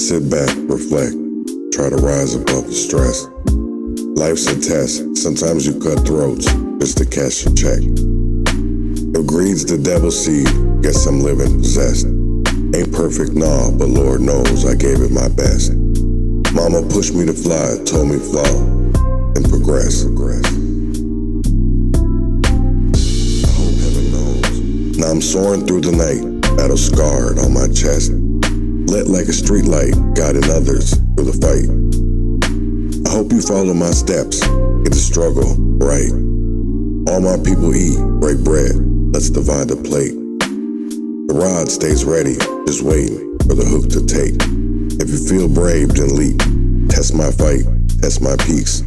Sit back, reflect, try to rise above the stress. Life's a test, sometimes you cut throats just to cash your check. If greed's the devil's seed, guess I'm living possessed. Ain't perfect, nah, but Lord knows I gave it my best. Mama pushed me to fly, told me flaw and progress. I hope heaven knows. Now I'm soaring through the night, battle scarred on my chest. Lit like a street light, guiding others through the fight. I hope you follow my steps, get the struggle right. All my people eat, break bread, let's divide the plate. The rod stays ready, just waiting for the hook to take. If you feel brave, then leap. Test my fight, test my peace.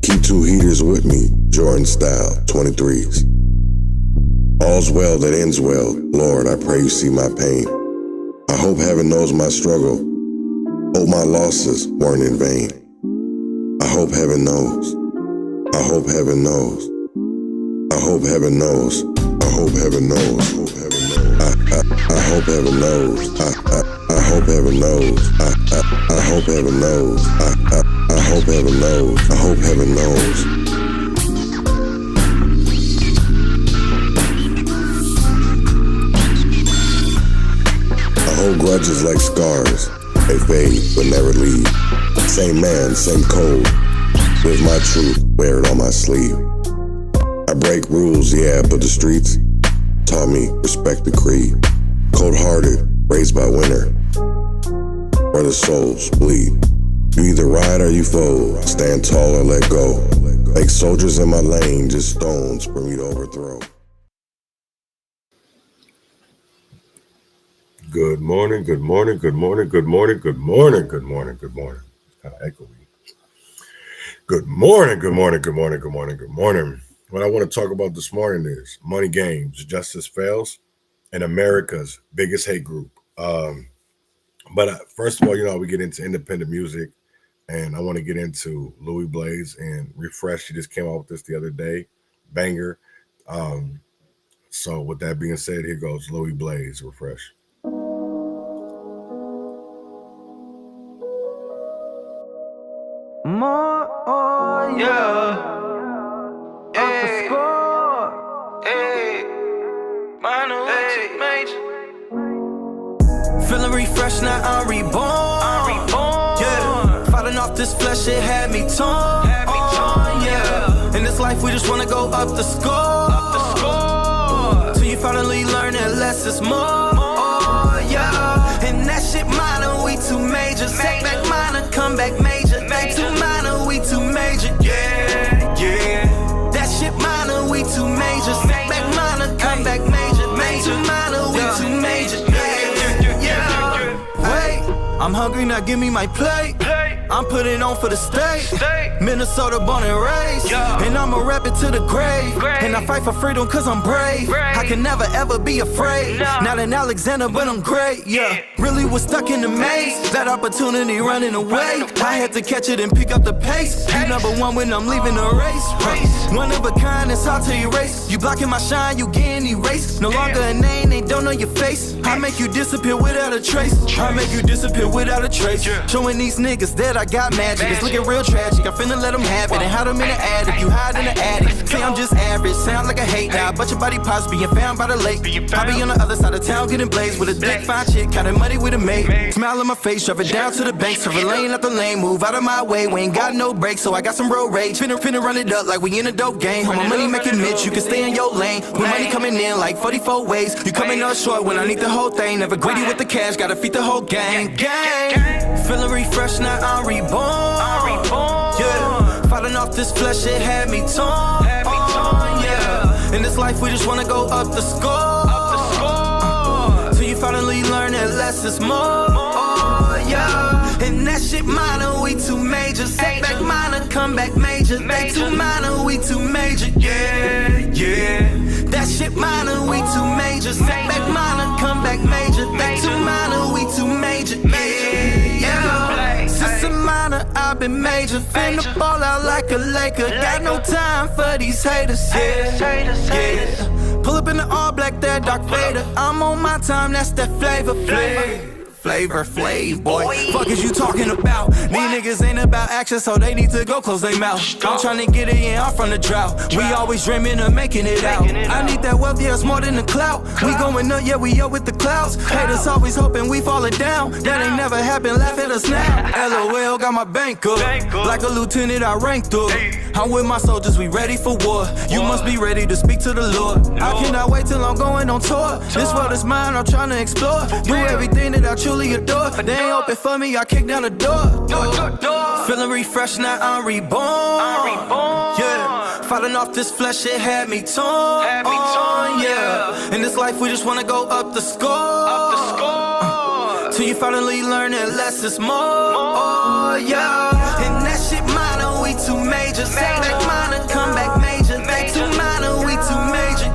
Keep two heaters with me, Jordan style, 23s. All's well that ends well, Lord, I pray you see my pain. I hope heaven knows my struggle. Hope my losses weren't in vain. I hope heaven knows. I hope heaven knows. I hope heaven knows. I hope heaven knows. I hope heaven knows. I hope heaven knows. I hope heaven knows. I hope heaven knows. I hope heaven knows. Old grudges like scars, they fade but never leave. Same man, same code. Live my truth, wear it on my sleeve. I break rules, yeah, but the streets taught me respect the creed. Cold-hearted, raised by winter, where the souls bleed. You either ride or you fold, stand tall or let go. Like soldiers in my lane, just stones for me to overthrow. Good morning, good morning, good morning, good morning, good morning, good morning, good morning. It's kind of echoey. Good morning, good morning, good morning, good morning, good morning. What I want to talk about this morning is money games, justice fails, and America's biggest hate group. But first of all, we get into independent music, and I want to get into Louis Blaze and Refresh. She just came out with this the other day, banger. So with that being said, here goes Louis Blaze, Refresh. More, oh yeah. Hey, hey, minor, hey, major. Feeling refreshed, now I'm reborn. Yeah, fighting off this flesh, it had me torn. Yeah, in this life we just wanna go up the score. Till you finally learn that less is more. Oh yeah, and that shit minor, we too major. Setback minor, comeback major. They too minor, we too major. Yeah, yeah. That shit minor, we too major. Setback minor, comeback major. They too minor, we too major. Yeah. Wait, I'm hungry, now give me my plate. I'm putting on for the state. Minnesota born and raised, and I'ma rap it to the grave. And I fight for freedom cause I'm brave. I can never ever be afraid. Not an Alexander but I'm great, yeah. Really was stuck in the maze, that opportunity running away. I had to catch it and pick up the pace. You number one when I'm leaving the race. One of a kind, it's hard to erase. You blocking my shine, you getting erased. No longer a name, they don't know your face. I make you disappear without a trace. I make you disappear without a trace. Showing these niggas that I got magic. It's looking real tragic, I'm finna let them have it. And hide them in the attic, you hide in the attic. Say I'm just average, sound like a hate now. But your body parts being found by the lake. I be on the other side of town getting blazed with a dick fine chick, counting money with a mate. Smile on my face, driving down to the bank. Serve a lane after lane, move out of my way. We ain't got no brakes, so I got some road rage. Finna run it up like we in a dope game. How my money making Mitch, you can stay in your lane. With money coming in like 44 ways. You coming up short when I need the whole thing. Never greedy with the cash, gotta feed the whole gang. Feeling refreshed, now I'm reborn. Yeah, fighting off this flesh, it had me torn. Yeah, in this life we just wanna go up the score. Till you finally learn that less is more. Oh yeah, and that shit minor, we too major. Setback minor, comeback major. They too minor, we too major. Yeah, yeah. That shit minor, we too major. Setback minor, comeback major. They too minor, we too major. Yeah, yeah. Since a minor, I've been major. Finna ball out like a Laker. Got no time for these haters. Yeah. Pull up in the all black, that Dark Vader. I'm on my time, that's that flavor. Flavor Flav, boy. Fuck is you talking about? These niggas ain't about action, so they need to go close their mouth. I'm tryna get it in, I'm from the drought. We always dreaming of making it out. I need that wealth, yeah, it's more than the clout. We going up, yeah, we up with the clouds. Haters always hoping we falling down. That ain't never happened, laugh at us now. LOL, got my bank up. Like a lieutenant, I ranked up. I'm with my soldiers, we ready for war. You must be ready to speak to the Lord. I cannot wait till I'm going on tour. This world is mine, I'm trying to explore. Do everything that I truly adore. They ain't open for me, I kick down the door. Feeling refreshed, now I'm reborn. Yeah, falling off this flesh, it had me torn. Yeah, in this life we just wanna go up the score. Till you finally learn that less is more. Yeah, and that shit minor, we too major. Setback minor, comeback major. They too minor, we too major.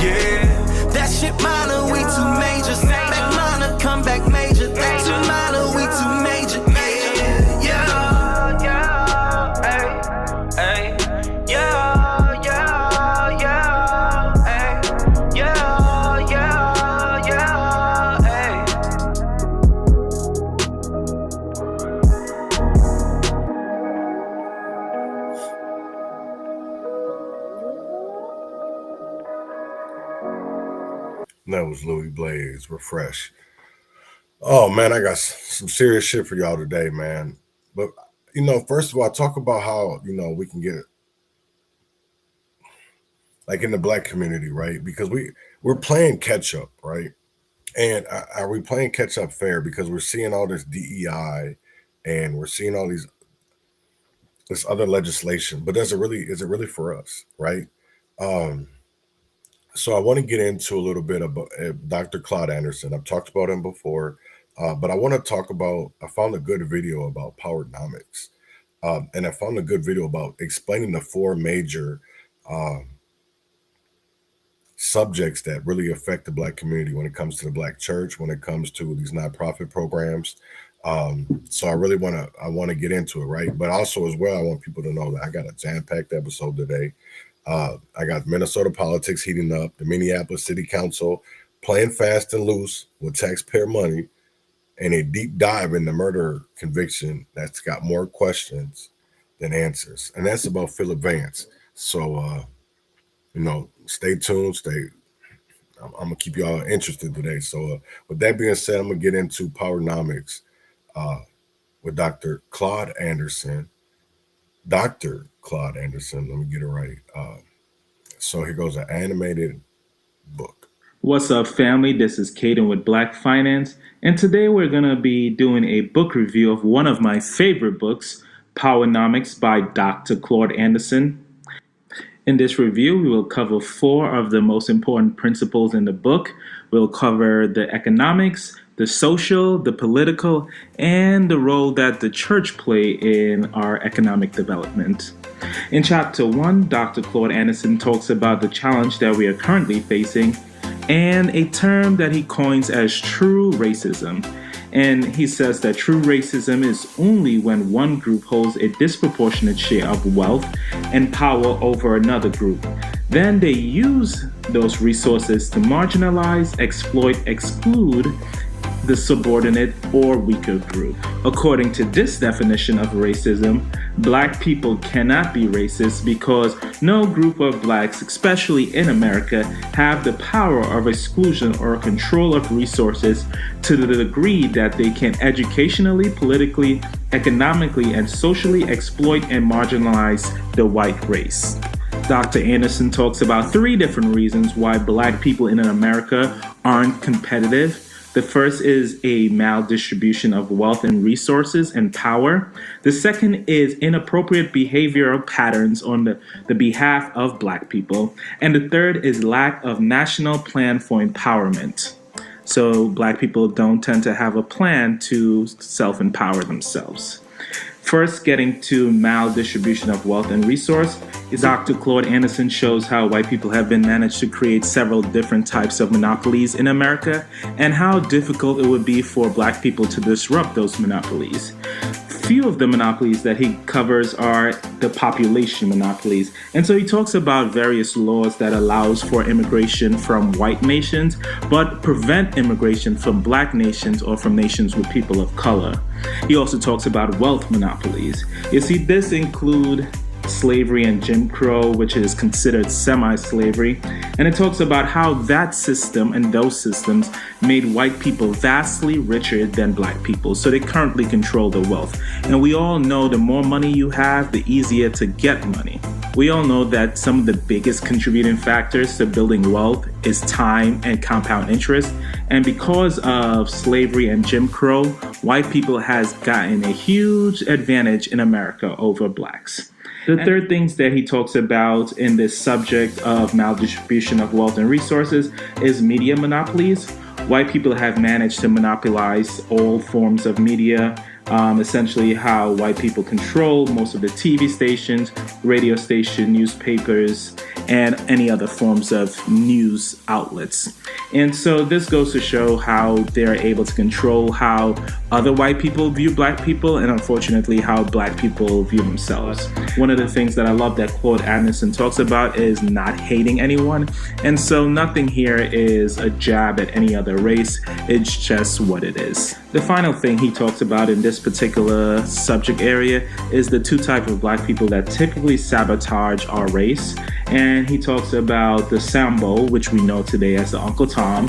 Yeah, that shit minor, we too major. Setback minor, comeback major. They too minor, we too major. That was Louis Blaze, Refresh. Oh, man, I got some serious shit for y'all today, man. But, first of all, talk about how, we can get, like in the Black community, right? Because we're playing catch up, right? And are we playing catch up fair? Because we're seeing all this DEI and we're seeing all this other legislation, but is it really for us, right? So I want to get into a little bit about Dr. Claude Anderson. I've talked about him before, but I want to talk about, I found a good video about powernomics. And I found a good video about explaining the four major subjects that really affect the Black community when it comes to the Black church, when it comes to these nonprofit programs. So I really want to get into it, right? But also as well, I want people to know that I got a jam-packed episode today. I got Minnesota politics heating up, the Minneapolis City Council playing fast and loose with taxpayer money, and a deep dive in the murder conviction that's got more questions than answers. And that's about Philip Vance. So, stay tuned. I'm going to keep y'all interested today. So with that being said, I'm going to get into powernomics with Dr. Claude Anderson. Dr. Claude Anderson, let me get it right. So here goes an animated book. What's up, family? This is Caden with Black Finance, and today we're going to be doing a book review of one of my favorite books, Powernomics by Dr. Claude Anderson. In this review, we will cover four of the most important principles in the book. We'll cover the economics, the social, the political, and the role that the church play in our economic development. In Chapter 1, Dr. Claude Anderson talks about the challenge that we are currently facing and a term that he coins as true racism. And he says that true racism is only when one group holds a disproportionate share of wealth and power over another group. Then they use those resources to marginalize, exploit, exclude the subordinate or weaker group. According to this definition of racism, Black people cannot be racist because no group of Blacks, especially in America, have the power of exclusion or control of resources to the degree that they can educationally, politically, economically, and socially exploit and marginalize the white race. Dr. Anderson talks about three different reasons why Black people in America aren't competitive. The first is a maldistribution of wealth and resources and power. The second is inappropriate behavioral patterns on the behalf of Black people. And the third is lack of national plan for empowerment. So Black people don't tend to have a plan to self-empower themselves. First, getting to maldistribution of wealth and resource, Dr. Claude Anderson shows how white people have been managed to create several different types of monopolies in America and how difficult it would be for Black people to disrupt those monopolies. few of the monopolies that he covers are the population monopolies. And so he talks about various laws that allows for immigration from white nations, but prevent immigration from black nations or from nations with people of color. He also talks about wealth monopolies. You see, this include slavery and Jim Crow, which is considered semi-slavery, and it talks about how that system and those systems made white people vastly richer than black people, so they currently control the wealth. And we all know the more money you have, the easier to get money. We all know that some of the biggest contributing factors to building wealth is time and compound interest, and because of slavery and Jim Crow, white people has gotten a huge advantage in America over blacks. The third things that he talks about in this subject of maldistribution of wealth and resources is media monopolies. White people have managed to monopolize all forms of media, essentially how white people control most of the TV stations, radio station, newspapers, and any other forms of news outlets. And so this goes to show how they're able to control how other white people view black people, and unfortunately how black people view themselves. One of the things that I love that Claude Anderson talks about is not hating anyone. And so nothing here is a jab at any other race. It's just what it is. The final thing he talks about in this particular subject area is the two types of black people that typically sabotage our race. And he talks about the Sambo, which we know today as the Uncle Tom,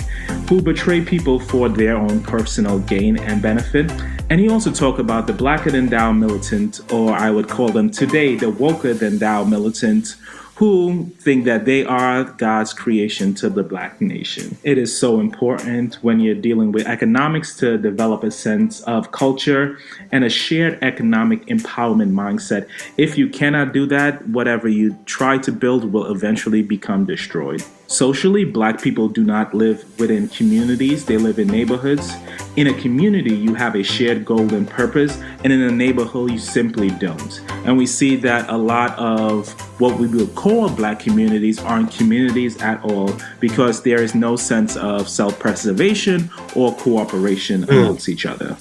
who betray people for their own personal gain and benefit. And he also talked about the blacker than thou militant, or I would call them today the woker than thou militant, who think that they are God's creation to the black nation. It is so important when you're dealing with economics to develop a sense of culture and a shared economic empowerment mindset. If you cannot do that, whatever you try to build will eventually become destroyed. Socially, black people do not live within communities, they live in neighborhoods. In a community, you have a shared goal and purpose, and in a neighborhood, you simply don't. And we see that a lot of what we would call black communities aren't communities at all because there is no sense of self-preservation or cooperation amongst each other.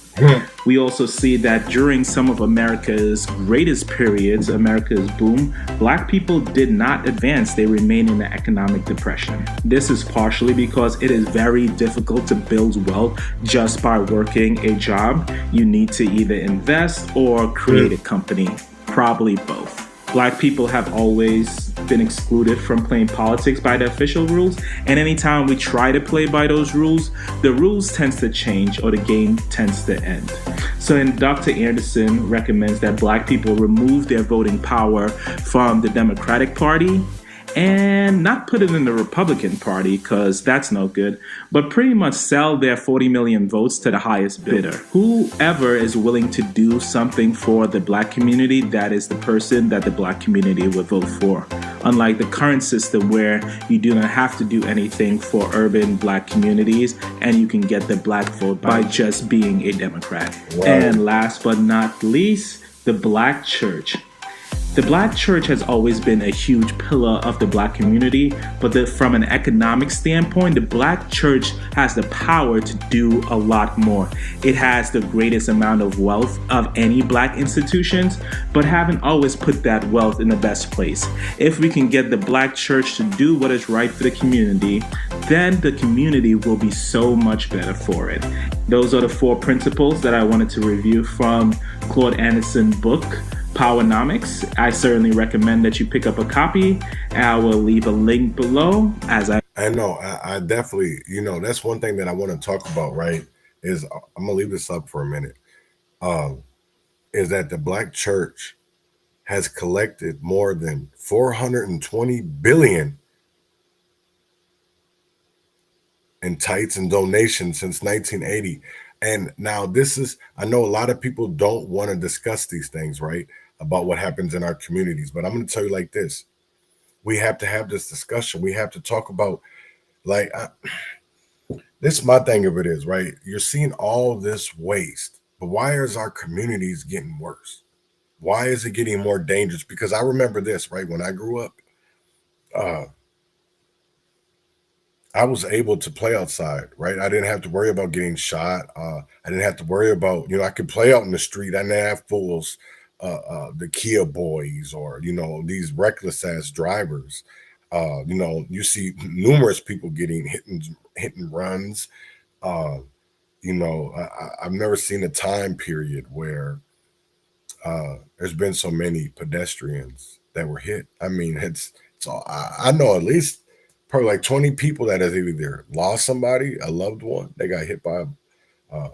We also see that during some of America's greatest periods, America's boom, black people did not advance. They remained in an economic depression. This is partially because it is very difficult to build wealth just by working a job. You need to either invest or create a company, probably both. Black people have always been excluded from playing politics by the official rules, and anytime we try to play by those rules, the rules tends to change or the game tends to end. So Dr. Anderson recommends that black people remove their voting power from the Democratic Party and not put it in the Republican Party because that's no good, but pretty much sell their 40 million votes to the highest bidder. Whoever is willing to do something for the black community, that is the person that the black community would vote for. Unlike the current system where you do not have to do anything for urban black communities and you can get the black vote by just being a Democrat. Wow. And last but not least, the black church. The black church has always been a huge pillar of the black community, but from an economic standpoint, the black church has the power to do a lot more. It has the greatest amount of wealth of any black institutions, but haven't always put that wealth in the best place. If we can get the black church to do what is right for the community, then the community will be so much better for it. Those are the 4 principles that I wanted to review from Claude Anderson's book, Powernomics. I certainly recommend that you pick up a copy. I will leave a link below I know, I definitely, that's one thing that I want to talk about, right? Is I'm gonna leave this up for a minute. Is that the black church has collected more than 420 billion in tithes and donations since 1980. And now I know a lot of people don't want to discuss these things, right? About what happens in our communities. But I'm going to tell you like this. We have to have this discussion. We have to talk about, this is my thing of it is, right? You're seeing all this waste, but why is our communities getting worse? Why is it getting more dangerous? Because I remember this, right? When I grew up, I was able to play outside, right? I didn't have to worry about getting shot. I didn't have to worry about, I could play out in the street. I didn't have fools, the Kia boys, or, these reckless ass drivers. You see numerous people getting hit and runs. I've never seen a time period where there's been so many pedestrians that were hit. I mean, it's all, I know at least probably like 20 people that has either lost somebody, a loved one, they got hit by a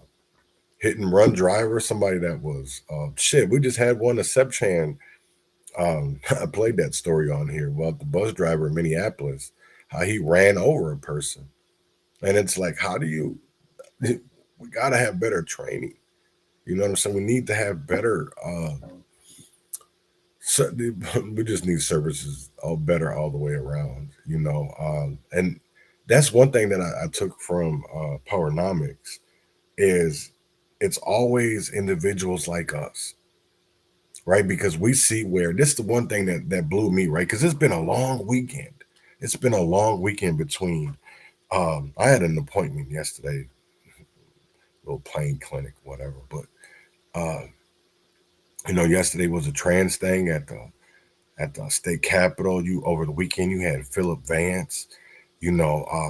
hit and run driver, somebody that was we just had one, a Sepchan. I played that story on here about the bus driver in Minneapolis, how he ran over a person. And it's like, we got to have better training. You know what I'm saying? We need to have better, we just need services better all the way around, and that's one thing that I took from Powernomics is it's always individuals like us, right? Because we see where this is the one thing that blew me, right? Because it's been a long weekend. It's been a long weekend between, I had an appointment yesterday, little plane clinic, whatever, but yesterday was a trans thing at the state capitol. Over the weekend you had Philip Vance, then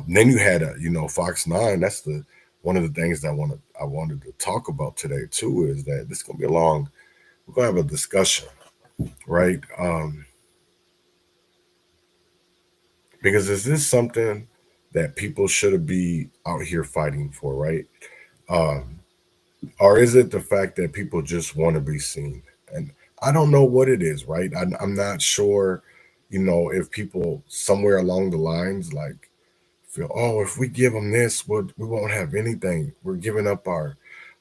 you had Fox 9. That's one of the things that I wanted to talk about today too, is that this is gonna be we're gonna have a discussion, right? Because is this something that people should be out here fighting for, right? Or is it the fact that people just want to be seen? And I don't know what it is, right? I'm not sure, if people somewhere along the lines like feel, if we give them this, we won't have anything. We're giving up our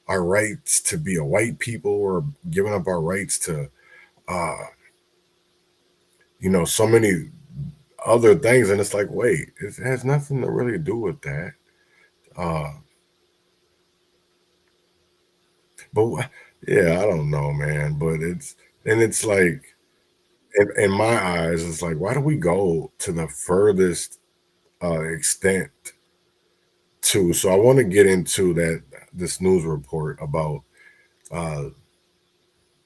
rights to be a white people. We're giving up our rights to, so many other things. And it's like, wait, it has nothing to really do with that. But yeah, I don't know, man. But it's like, in my eyes, it's like, why do we go to the furthest extent to? So I want to get into this news report about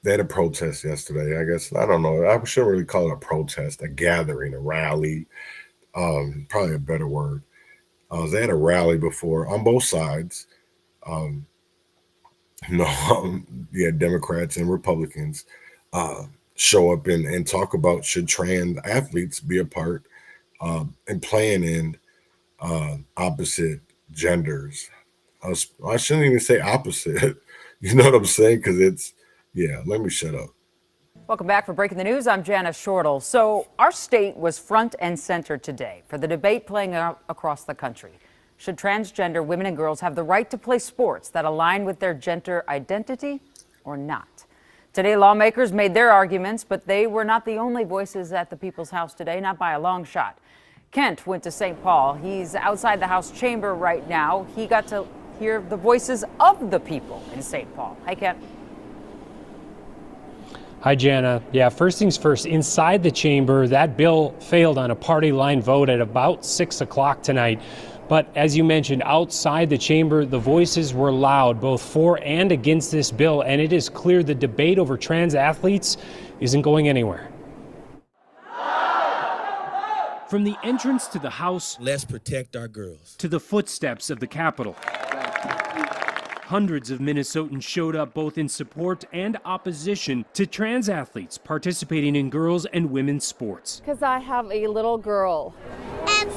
they had a protest yesterday. I guess, I don't know, I shouldn't really call it a protest, a gathering, a rally, probably a better word. They had a rally before on both sides. Democrats and Republicans show up and talk about, should trans athletes be a part and playing in opposite genders. I shouldn't even say opposite. You know what I'm saying? Because let me shut up. Welcome back for Breaking the News. I'm Janice Shortle. So our state was front and center today for the debate playing out across the country. Should transgender women and girls have the right to play sports that align with their gender identity or not? Today, lawmakers made their arguments, but they were not the only voices at the People's House today, not by a long shot. Kent went to St. Paul. He's outside the House chamber right now. He got to hear the voices of the people in St. Paul. Hi, Kent. Hi, Jana. Yeah, first things first, inside the chamber, that bill failed on a party line vote at about 6 o'clock tonight. But as you mentioned, outside the chamber, the voices were loud, both for and against this bill, and it is clear the debate over trans athletes isn't going anywhere. From the entrance to the House, let's protect our girls, to the footsteps of the Capitol, hundreds of Minnesotans showed up both in support and opposition to trans athletes participating in girls' and women's sports. Because I have a little girl. And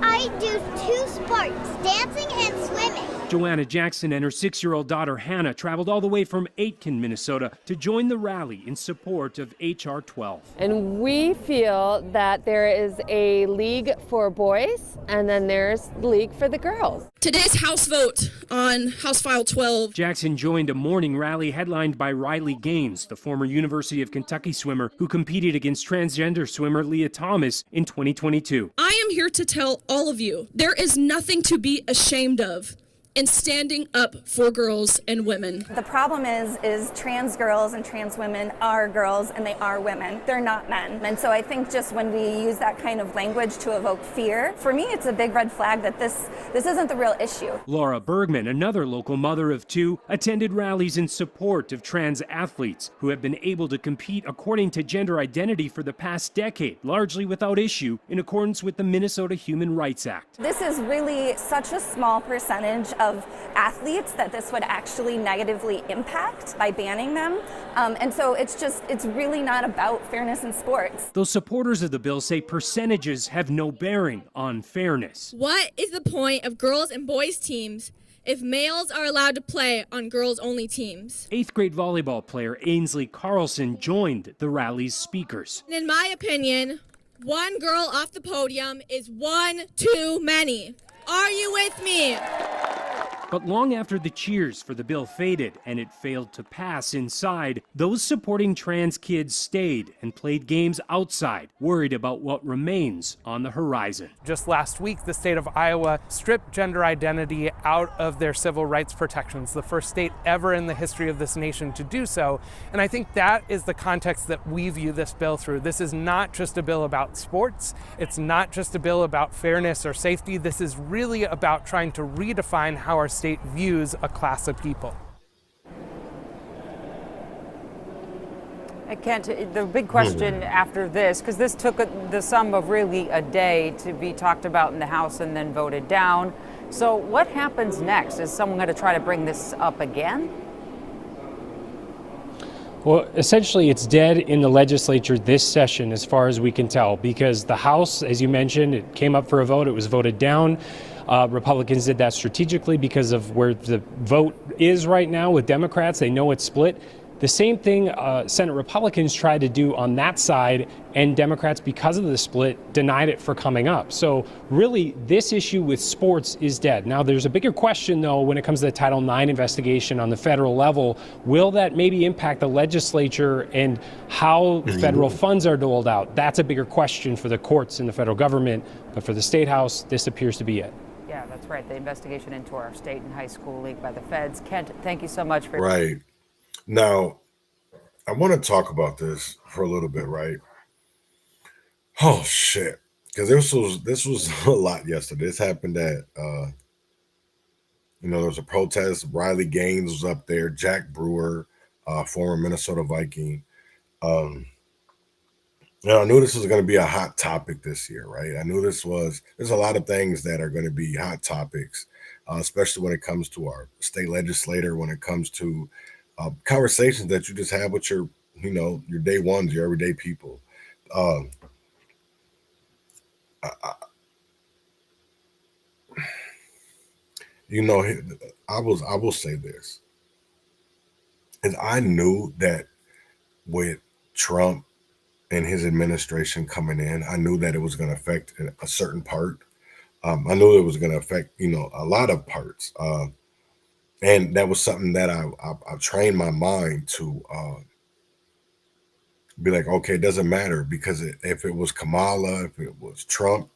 I do 2 sports, dancing and swimming. Joanna Jackson and her 6-year-old daughter Hannah traveled all the way from Aitkin, Minnesota to join the rally in support of H.R. 12. And we feel that there is a league for boys and then there's the league for the girls. Today's House vote on House File 12. Jackson joined a morning rally headlined by Riley Gaines, the former University of Kentucky swimmer who competed against transgender swimmer Leah Thomas in 2022. I am here to tell all of you, there is nothing to be ashamed of and standing up for girls and women. The problem is trans girls and trans women are girls and they are women. They're not men. And so I think just when we use that kind of language to evoke fear, for me it's a big red flag that this isn't the real issue. Laura Bergman, another local mother of two, attended rallies in support of trans athletes who have been able to compete according to gender identity for the past decade, largely without issue, in accordance with the Minnesota Human Rights Act. This is really such a small percentage of athletes that this would actually negatively impact by banning them. And so it's really not about fairness in sports. Those supporters of the bill say percentages have no bearing on fairness. What is the point of girls and boys teams if males are allowed to play on girls-only teams? 8th grade volleyball player Ainsley Carlson joined the rally's speakers. And in my opinion, one girl off the podium is one too many. Are you with me? But long after the cheers for the bill faded and it failed to pass inside, those supporting trans kids stayed and played games outside, worried about what remains on the horizon. Just last week, the state of Iowa stripped gender identity out of their civil rights protections, the first state ever in the history of this nation to do so. And I think that is the context that we view this bill through. This is not just a bill about sports. It's not just a bill about fairness or safety. This is really about trying to redefine how our state views a class of people. Kent, the big question after this, because this took the sum of really a day to be talked about in the House and then voted down. So what happens next? Is someone going to try to bring this up again? Well, essentially, it's dead in the legislature this session, as far as we can tell, because the House, as you mentioned, it came up for a vote. It was voted down. Republicans did that strategically because of where the vote is right now with Democrats. They know it's split. The same thing Senate Republicans tried to do on that side, and Democrats, because of the split, denied it for coming up. So really, this issue with sports is dead. Now, there's a bigger question, though, when it comes to the Title IX investigation on the federal level. Will that maybe impact the legislature and how federal funds are doled out? That's a bigger question for the courts and the federal government. But for the State House, this appears to be it. Yeah, that's right. The investigation into our state and high school league by the feds. Kent, thank you so much for... Right. Now, I want to talk about this for a little bit, right? Oh, shit. Because this was a lot yesterday. This happened at, there was a protest. Riley Gaines was up there. Jack Brewer, former Minnesota Viking. I knew this was going to be a hot topic this year, right? I knew there's a lot of things that are going to be hot topics, especially when it comes to our state legislator, when it comes to conversations that you just have with your day ones, your everyday people. I will say this, is I knew that with Trump and his administration coming in, I knew that it was going to affect a certain part. I knew it was going to affect, a lot of parts. And that was something that I trained my mind to be like, okay, it doesn't matter, because if it was Kamala, if it was Trump,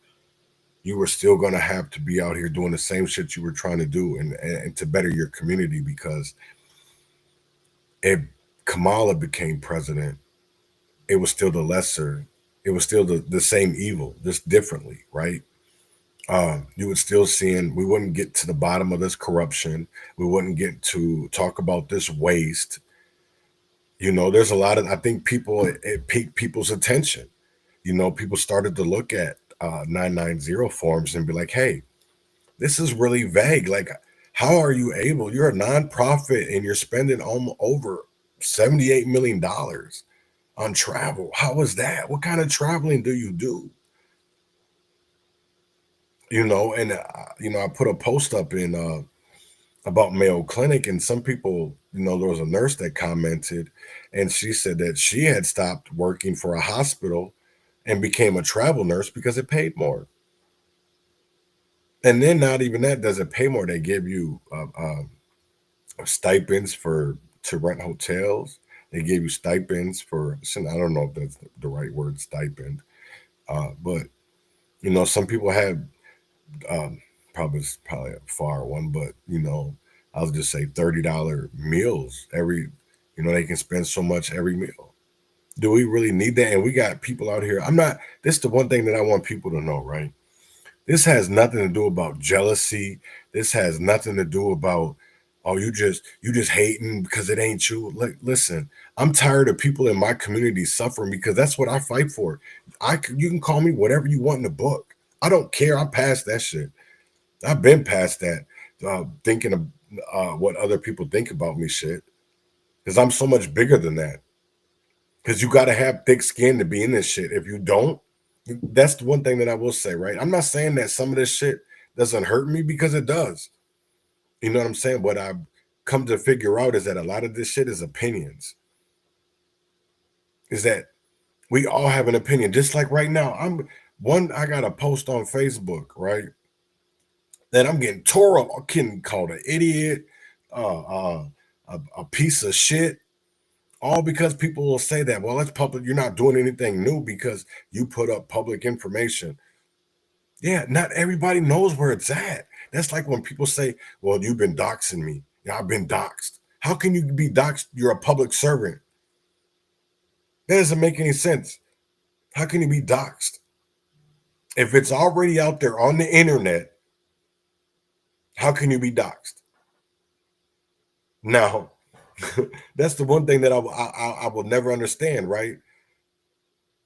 you were still going to have to be out here doing the same shit you were trying to do and to better your community. Because if Kamala became president, it was still it was still the same evil, just differently, right? You would still we wouldn't get to the bottom of this corruption. We wouldn't get to talk about this waste. There's a lot of, I think it piqued people's attention. People started to look at 990 forms and be like, hey, this is really vague. Like, how are you able, you're a nonprofit and you're spending over $78 million on travel. How is that? What kind of traveling do you do? I put a post up in about Mayo Clinic, and some people, there was a nurse that commented, and she said that she had stopped working for a hospital and became a travel nurse because it paid more. And then not even that, does it pay more? They give you stipends to rent hotels. They gave you stipends for, I don't know if that's the right word, stipend, but some people had It's probably a far one, but I'll just say $30 meals every. They can spend so much every meal. Do we really need that? And we got people out here. This is the one thing that I want people to know, right? This has nothing to do about jealousy. This has nothing to do about, oh, you just hating because it ain't you. Listen, I'm tired of people in my community suffering because that's what I fight for. You can call me whatever you want in the book. I don't care. I'm past that shit. I've been past that, thinking of what other people think about me shit. Because I'm so much bigger than that. Because you got to have thick skin to be in this shit. If you don't, that's the one thing that I will say, right? I'm not saying that some of this shit doesn't hurt me, because it does. You know what I'm saying? What I've come to figure out is that a lot of this shit is opinions. Is that we all have an opinion. Just like right now, I got a post on Facebook, right? That I'm getting tore up. I'm getting called an idiot, a piece of shit. All because people will say that, well, that's public. You're not doing anything new because you put up public information. Yeah, not everybody knows where it's at. That's like when people say, well, you've been doxing me. Yeah, I've been doxed. How can you be doxed? You're a public servant. That doesn't make any sense. How can you be doxed? If it's already out there on the internet, how can you be doxed? Now, that's the one thing that I will never understand, right?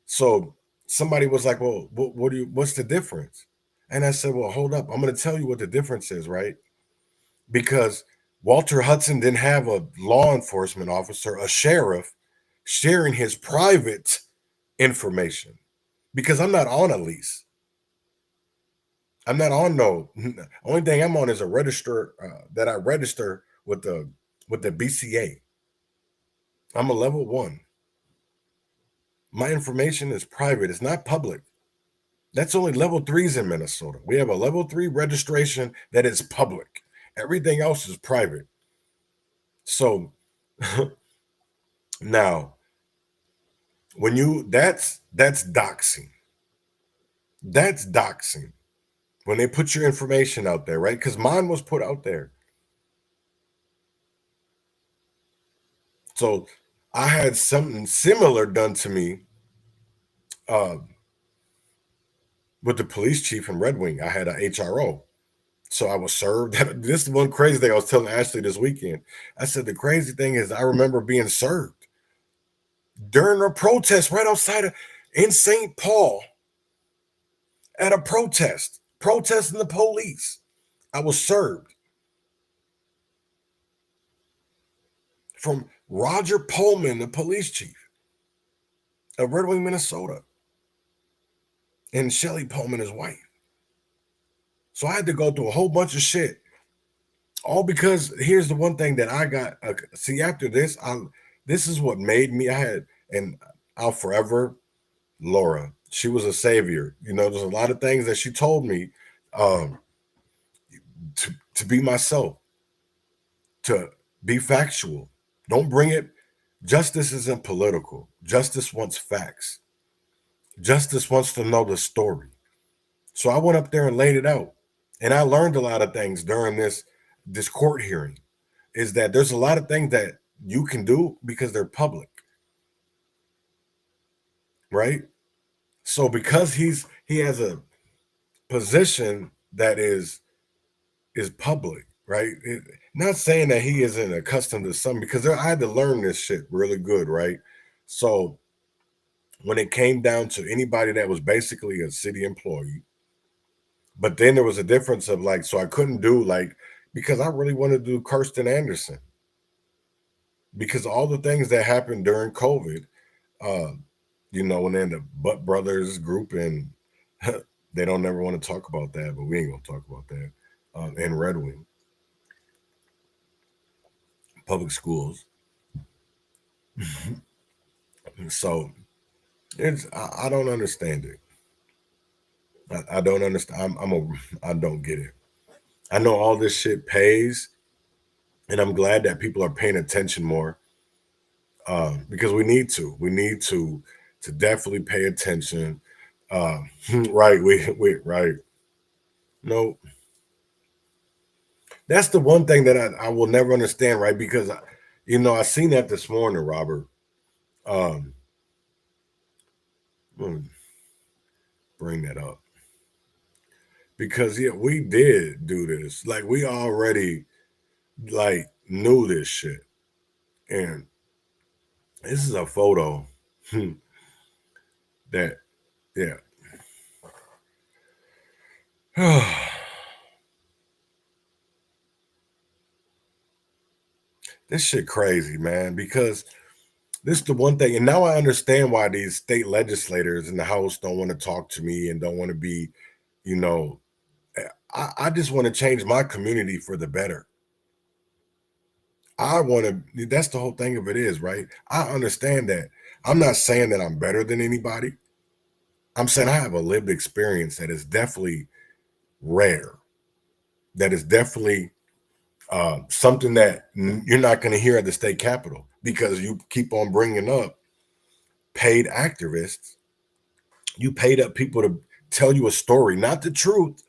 So somebody was like, well, what's the difference? And I said, well, hold up. I'm going to tell you what the difference is, right? Because Walter Hudson didn't have a law enforcement officer, a sheriff, sharing his private information, because I'm not on a lease. I'm not on only thing I'm on is a register that I register with the BCA. I'm a level 1. My information is private. It's not public. That's only level 3s in Minnesota. We have a level 3 registration that is public. Everything else is private. So now, when that's doxing. That's doxing. When they put your information out there, right? Because mine was put out there. So I had something similar done to me with the police chief in Red Wing. I had a HRO. So I was served. This is one crazy thing I was telling Ashley this weekend. I said, the crazy thing is I remember being served during a protest right outside in St. Paul at a protest, protesting the police. I was served from Roger Pullman, the police chief of Red Wing, Minnesota, and Shelly Pullman, his wife. So I had to go through a whole bunch of shit, all because here's the one thing that I got. See, after this, this is what made me. And I'll forever, Laura. She was a savior. There's a lot of things that she told me to be myself, to be factual. Don't bring it. Justice isn't political. Justice wants facts. Justice wants to know the story. So I went up there and laid it out. And I learned a lot of things during this court hearing, is that there's a lot of things that you can do because they're public. Right? So because he has a position that is public, right? Not saying that he isn't accustomed to something, because I had to learn this shit really good, right? So when it came down to anybody that was basically a city employee, but then there was a difference of so I couldn't do because I really wanted to do Kirsten Anderson, because all the things that happened during COVID, and then the Butt Brothers group, and they don't never want to talk about that, but we ain't gonna talk about that. In Red Wing public schools. So I don't understand it. I don't understand. I don't get it. I know all this shit pays, and I'm glad that people are paying attention more, because we need to. We need to definitely pay attention. Right. We right. No. That's the one thing that I will never understand, right? Because, I seen that this morning, Robert. Bring that up. Because, we did do this. Like, we already, knew this shit. And this is a photo that, yeah. This shit crazy, man, because this is the one thing, and now I understand why these state legislators in the House don't want to talk to me and don't want to be, I just want to change my community for the better. That's the whole thing of it is, right? I understand that. I'm not saying that I'm better than anybody. I'm saying I have a lived experience that is definitely rare. That is definitely something that you're not going to hear at the state capitol, because you keep on bringing up paid activists. You paid up people to tell you a story, not the truth.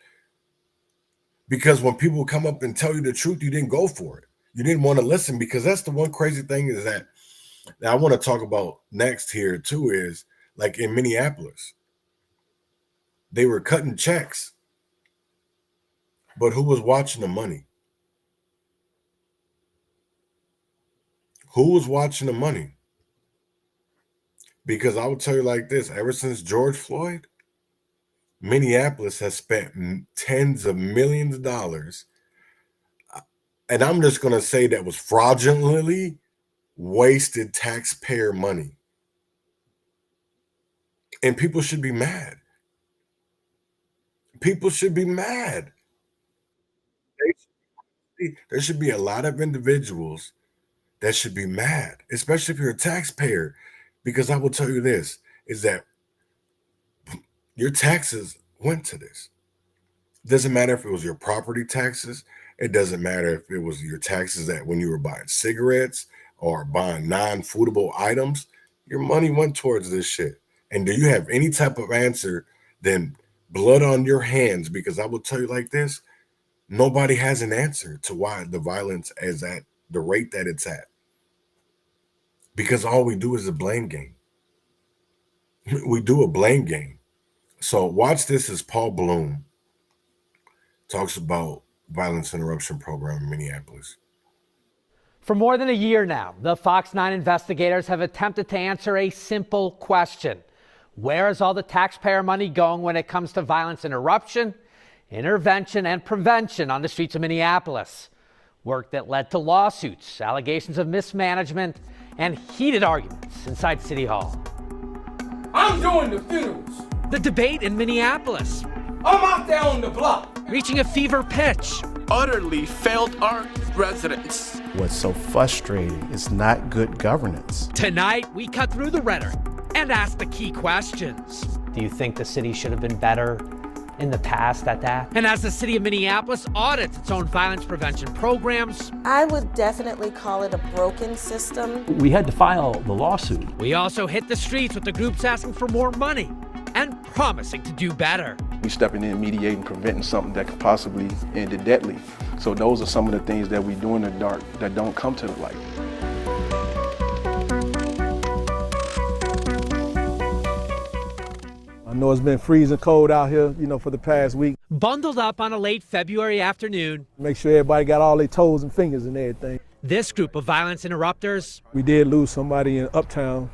Because when people come up and tell you the truth, you didn't go for it. You didn't want to listen, because that's the one crazy thing is that I want to talk about next here too is, like, in Minneapolis, they were cutting checks, but who was watching the money? Who was watching the money? Because I will tell you like this, ever since George Floyd, Minneapolis has spent tens of millions of dollars. And I'm just going to say that was fraudulently wasted taxpayer money. And people should be mad. People should be mad. There should be a lot of individuals that should be mad, especially if you're a taxpayer, because I will tell you this, is that your taxes went to this. It doesn't matter if it was your property taxes. It doesn't matter if it was your taxes that when you were buying cigarettes or buying non-foodable items, your money went towards this shit. And do you have any type of answer than blood on your hands? Because I will tell you like this, nobody has an answer to why the violence is at the rate that it's at. Because all we do is a blame game. We do a blame game. So watch this as Paul Bloom talks about violence interruption program in Minneapolis. For more than a year now, the Fox 9 investigators have attempted to answer a simple question. Where is all the taxpayer money going when it comes to violence interruption, intervention, and prevention on the streets of Minneapolis? Work that led to lawsuits, allegations of mismanagement, and heated arguments inside City Hall. I'm doing the funerals. The debate in Minneapolis, I'm out there on the block. reaching a fever pitch. Utterly failed our residents. What's so frustrating is not good governance. Tonight, we cut through the rhetoric and ask the key questions. Do you think the city should have been better in the past at that? And as the city of Minneapolis audits its own violence prevention programs, I would definitely call it a broken system. We had to file the lawsuit. We also hit the streets with the groups asking for more money and promising to do better. We stepping in, mediating, preventing something that could possibly end it deadly. So those are some of the things that we do in the dark that don't come to the light. I know it's been freezing cold out here, for the past week. Bundled up on a late February afternoon. Make sure everybody got all their toes and fingers and everything. This group of violence interrupters. We did lose somebody in Uptown.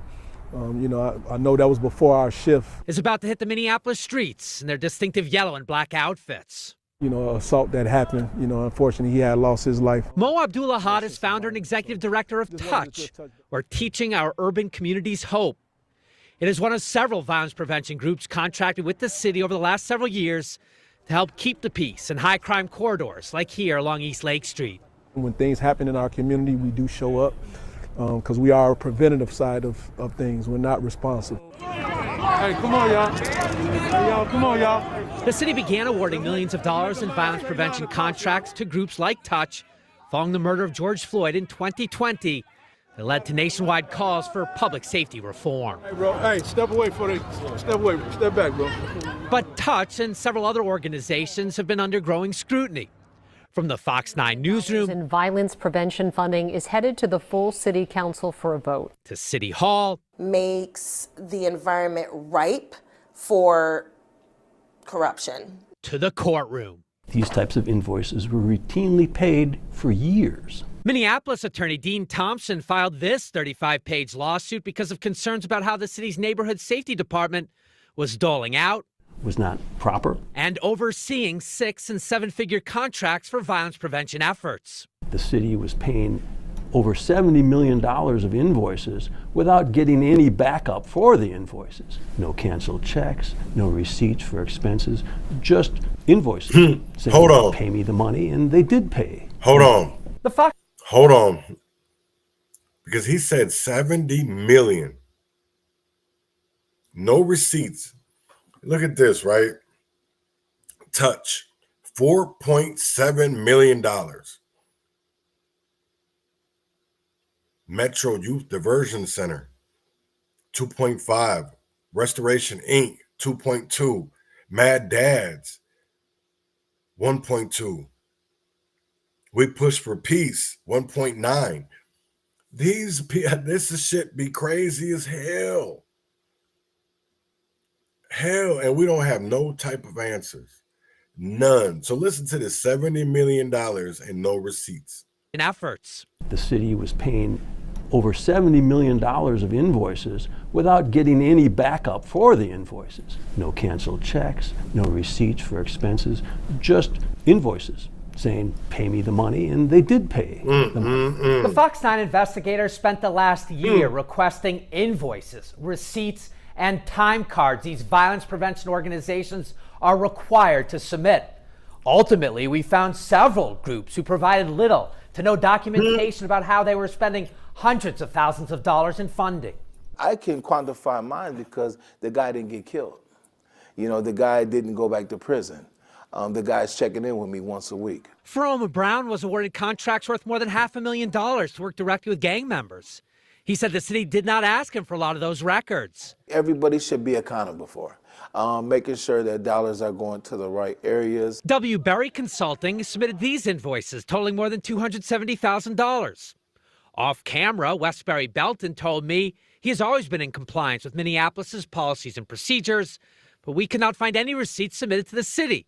I know that was before our shift. Is about to hit the Minneapolis streets in their distinctive yellow and black outfits. Assault that happened. Unfortunately, he had lost his life. Mo Abdulahad is founder and executive director of Touch, or Teaching Our Urban Communities Hope. It is one of several violence prevention groups contracted with the city over the last several years to help keep the peace in high crime corridors like here along East Lake Street. When things happen in our community, we do show up because we are a preventative side of things. We're not responsive. Hey, come on, y'all. Hey, y'all, come on, y'all. The city began awarding millions of dollars in violence prevention contracts to groups like Touch following the murder of George Floyd in 2020. That led to nationwide calls for public safety reform. Hey, bro, step back, bro. But Touch and several other organizations have been under growing scrutiny. From the Fox 9 newsroom and violence prevention funding is headed to the full city council for a vote. To City Hall. Makes the environment ripe for corruption. To the courtroom. These types of invoices were routinely paid for years. Minneapolis attorney Dean Thompson filed this 35-page lawsuit because of concerns about how the city's neighborhood safety department was doling out, Was not proper. and overseeing 6- and 7-figure contracts for violence prevention efforts. The city was paying over $70 million of invoices without getting any backup for the invoices. No canceled checks, no receipts for expenses, just invoices. saying, Hold on. Pay me the money, and they did pay. Hold on. The Fox. Hold on. Because he said 70 million. No receipts. Look at this, right? Touch. $4.7 million. Metro Youth Diversion Center, 2.5. Restoration Inc., 2.2. Mad Dads, 1.2. We Push for Peace, 1.9. This is shit be crazy as hell. Hell, and we don't have no type of answers. None. So listen to this, $70 million and no receipts. In efforts. The city was paying over $70 million of invoices without getting any backup for the invoices. No canceled checks, no receipts for expenses, just invoices saying, pay me the money, and they did pay the money. The Fox 9 investigators spent the last year requesting invoices, receipts, and time cards these violence prevention organizations are required to submit. Ultimately, we found several groups who provided little to no documentation about how they were spending hundreds of thousands of dollars in funding. I can quantify mine because the guy didn't get killed. You know, the guy didn't go back to prison. The guy's checking in with me once a week. Feroma Brown was awarded contracts worth more than $500,000 to work directly with gang members. He said the city did not ask him for a lot of those records. Everybody should be accountable for, making sure that dollars are going to the right areas. W. Berry Consulting submitted these invoices totaling more than $270,000. Off camera, Westbury Belton told me he has always been in compliance with Minneapolis's policies and procedures, but we could not find any receipts submitted to the city.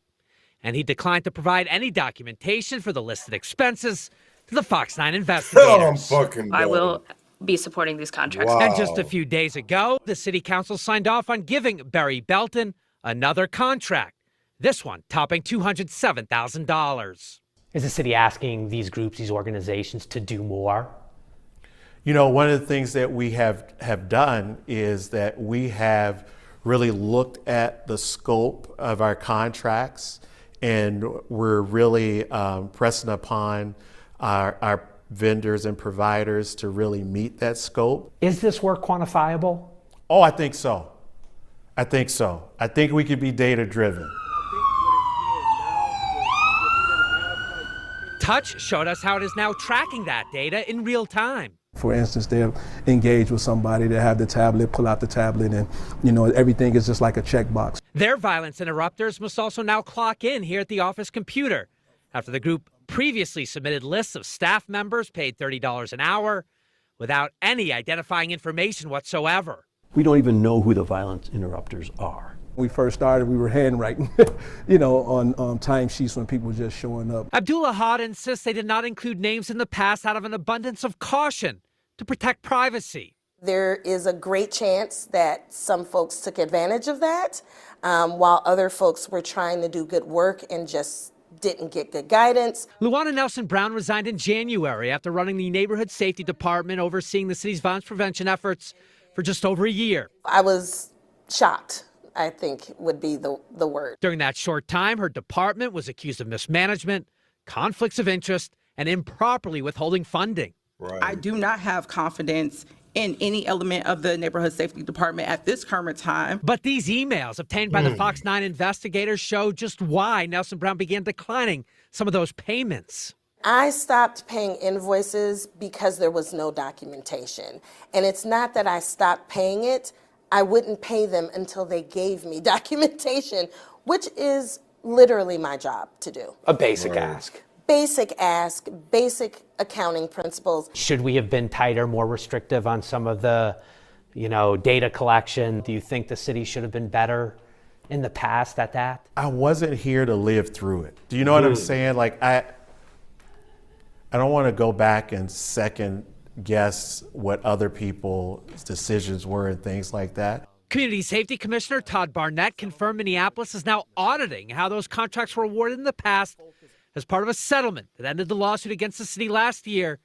And he declined to provide any documentation for the listed expenses to the Fox 9 investigators. I will be supporting these contracts. Wow. And just a few days ago, the city council signed off on giving Berry Belton another contract, this one topping $207,000. Is the city asking these groups, these organizations to do more? You know, one of the things that we have done is that we have really looked at the scope of our contracts, and we're really pressing upon our vendors and providers to really meet that scope. Is this work quantifiable? Oh, I think so. I think so. I think we could be data driven. Touch showed us how it is now tracking that data in real time. For instance, they'll engage with somebody, they have the tablet, pull out the tablet, and everything is just like a checkbox. Their violence interrupters must also now clock in here at the office computer after the group previously submitted lists of staff members paid $30 an hour without any identifying information whatsoever. We don't even know who the violence interrupters are. When we first started, we were handwriting, on timesheets when people were just showing up. Abdullah Had insists they did not include names in the past out of an abundance of caution to protect privacy. There is a great chance that some folks took advantage of that, while other folks were trying to do good work and just didn't get good guidance. Luana Nelson Brown resigned in January after running the neighborhood safety department, overseeing the city's violence prevention efforts for just over a year. I was shocked, I think would be the word. During that short time, her department was accused of mismanagement, conflicts of interest, and improperly withholding funding. Right. I do not have confidence in any element of the neighborhood safety department at this current time. But these emails obtained by the Fox 9 investigators show just why Nelson Brown began declining some of those payments. I stopped paying invoices because there was no documentation. And it's not that I stopped paying it, I wouldn't pay them until they gave me documentation, which is literally my job to do. A basic ask. basic ask, basic accounting principles. Should we have been tighter, more restrictive on some of the, data collection? Do you think the city should have been better in the past at that? I wasn't here to live through it. Do you know what I'm saying? Like, I don't want to go back and second guess what other people's decisions were and things like that. Community Safety Commissioner Todd Barnett confirmed Minneapolis is now auditing how those contracts were awarded in the past as part of a settlement that ended the lawsuit against the city last year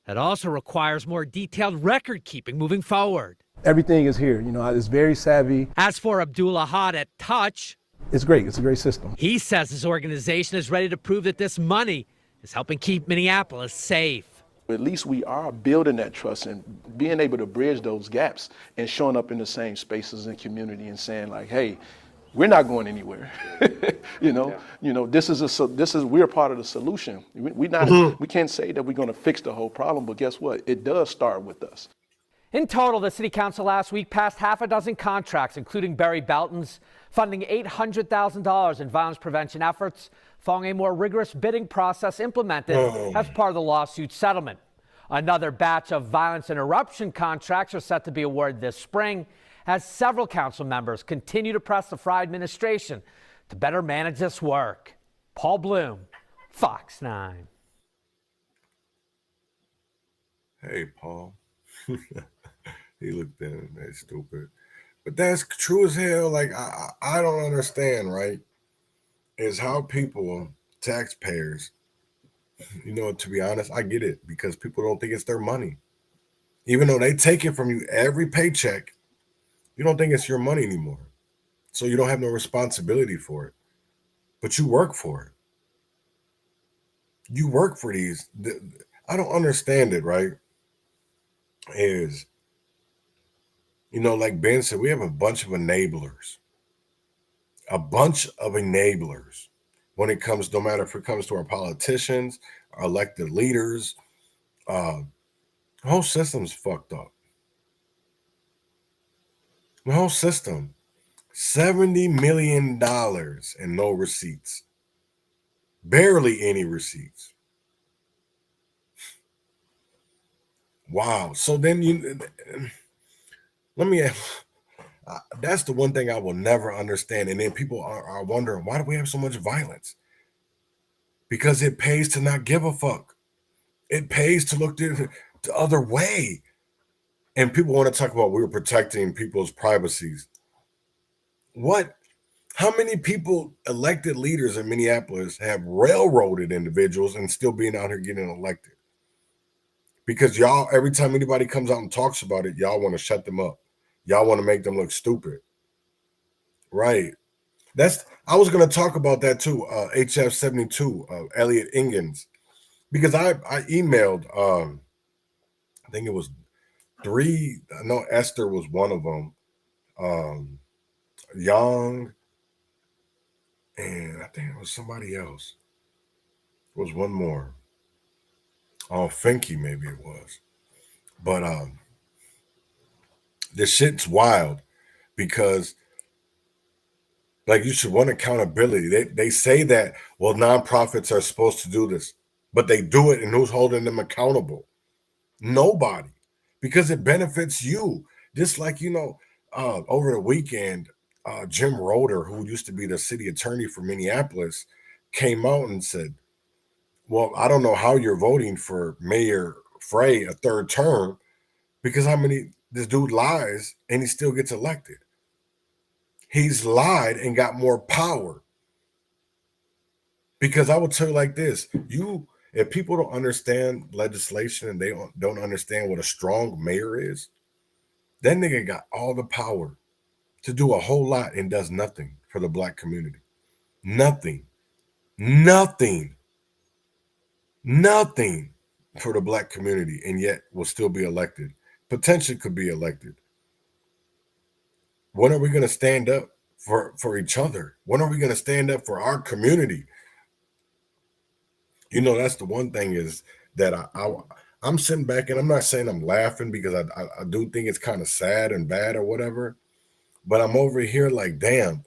that also requires more detailed record keeping moving forward. Everything is here. It's very savvy. As for Abdul Ahad at Touch, It's great. It's a great system. he says his organization is ready to prove that this money is helping keep Minneapolis safe. At least we are building that trust and being able to bridge those gaps and showing up in the same spaces and community and saying like, hey, we're not going anywhere. We're part of the solution. We can't say that we're going to fix the whole problem, but guess what? It does start with us. In total, the City Council last week passed half a dozen contracts, including Barry Belton's, funding $800,000 in violence prevention efforts, following a more rigorous bidding process implemented as part of the lawsuit settlement. Another batch of violence interruption contracts are set to be awarded this spring, as several council members continue to press the Fry administration to better manage this work. Paul Bloom, Fox 9. Hey, Paul. He looked in that stupid. But that's true as hell. Like, I don't understand, right? Is how people, taxpayers, to be honest, I get it because people don't think it's their money. Even though they take it from you every paycheck, you don't think it's your money anymore. So you don't have no responsibility for it. But you work for it. You work for these. I don't understand it, right? Is, like Ben said, we have a bunch of enablers. A bunch of enablers when it comes, no matter if it comes to our politicians, our elected leaders. The whole system's fucked up. The whole system. $70 million and no receipts. Barely any receipts. Wow. So then let me ask. That's the one thing I will never understand. And then people are wondering, why do we have so much violence? Because it pays to not give a fuck. It pays to look the other way. And people want to talk about we're protecting people's privacies. What? How many people, elected leaders in Minneapolis, have railroaded individuals and still being out here getting elected? Because y'all, every time anybody comes out and talks about it, y'all want to shut them up. Y'all want to make them look stupid. Right. I was going to talk about that too. HF 72, Elliot Ingans, because I emailed, I think it was 3. I know Esther was one of them. Young. And I think it was somebody else. It was one more. Finky, maybe it was. But, this shit's wild because, like, you should want accountability. They say that, well, nonprofits are supposed to do this, but they do it, and who's holding them accountable? Nobody, because it benefits you. Just like, over the weekend, Jim Roeder, who used to be the city attorney for Minneapolis, came out and said, well, I don't know how you're voting for Mayor Frey a third term, because this dude lies and he still gets elected. He's lied and got more power. Because I will tell you like this, if people don't understand legislation and they don't understand what a strong mayor is, that nigga got all the power to do a whole lot and does nothing for the Black community. Nothing for the Black community, and yet will still be elected. Potentially could be elected. When are we going to stand up for each other? When are we going to stand up for our community? That's the one thing is that I'm sitting back, and I'm not saying I'm laughing because I do think it's kind of sad and bad or whatever, but I'm over here like, damn,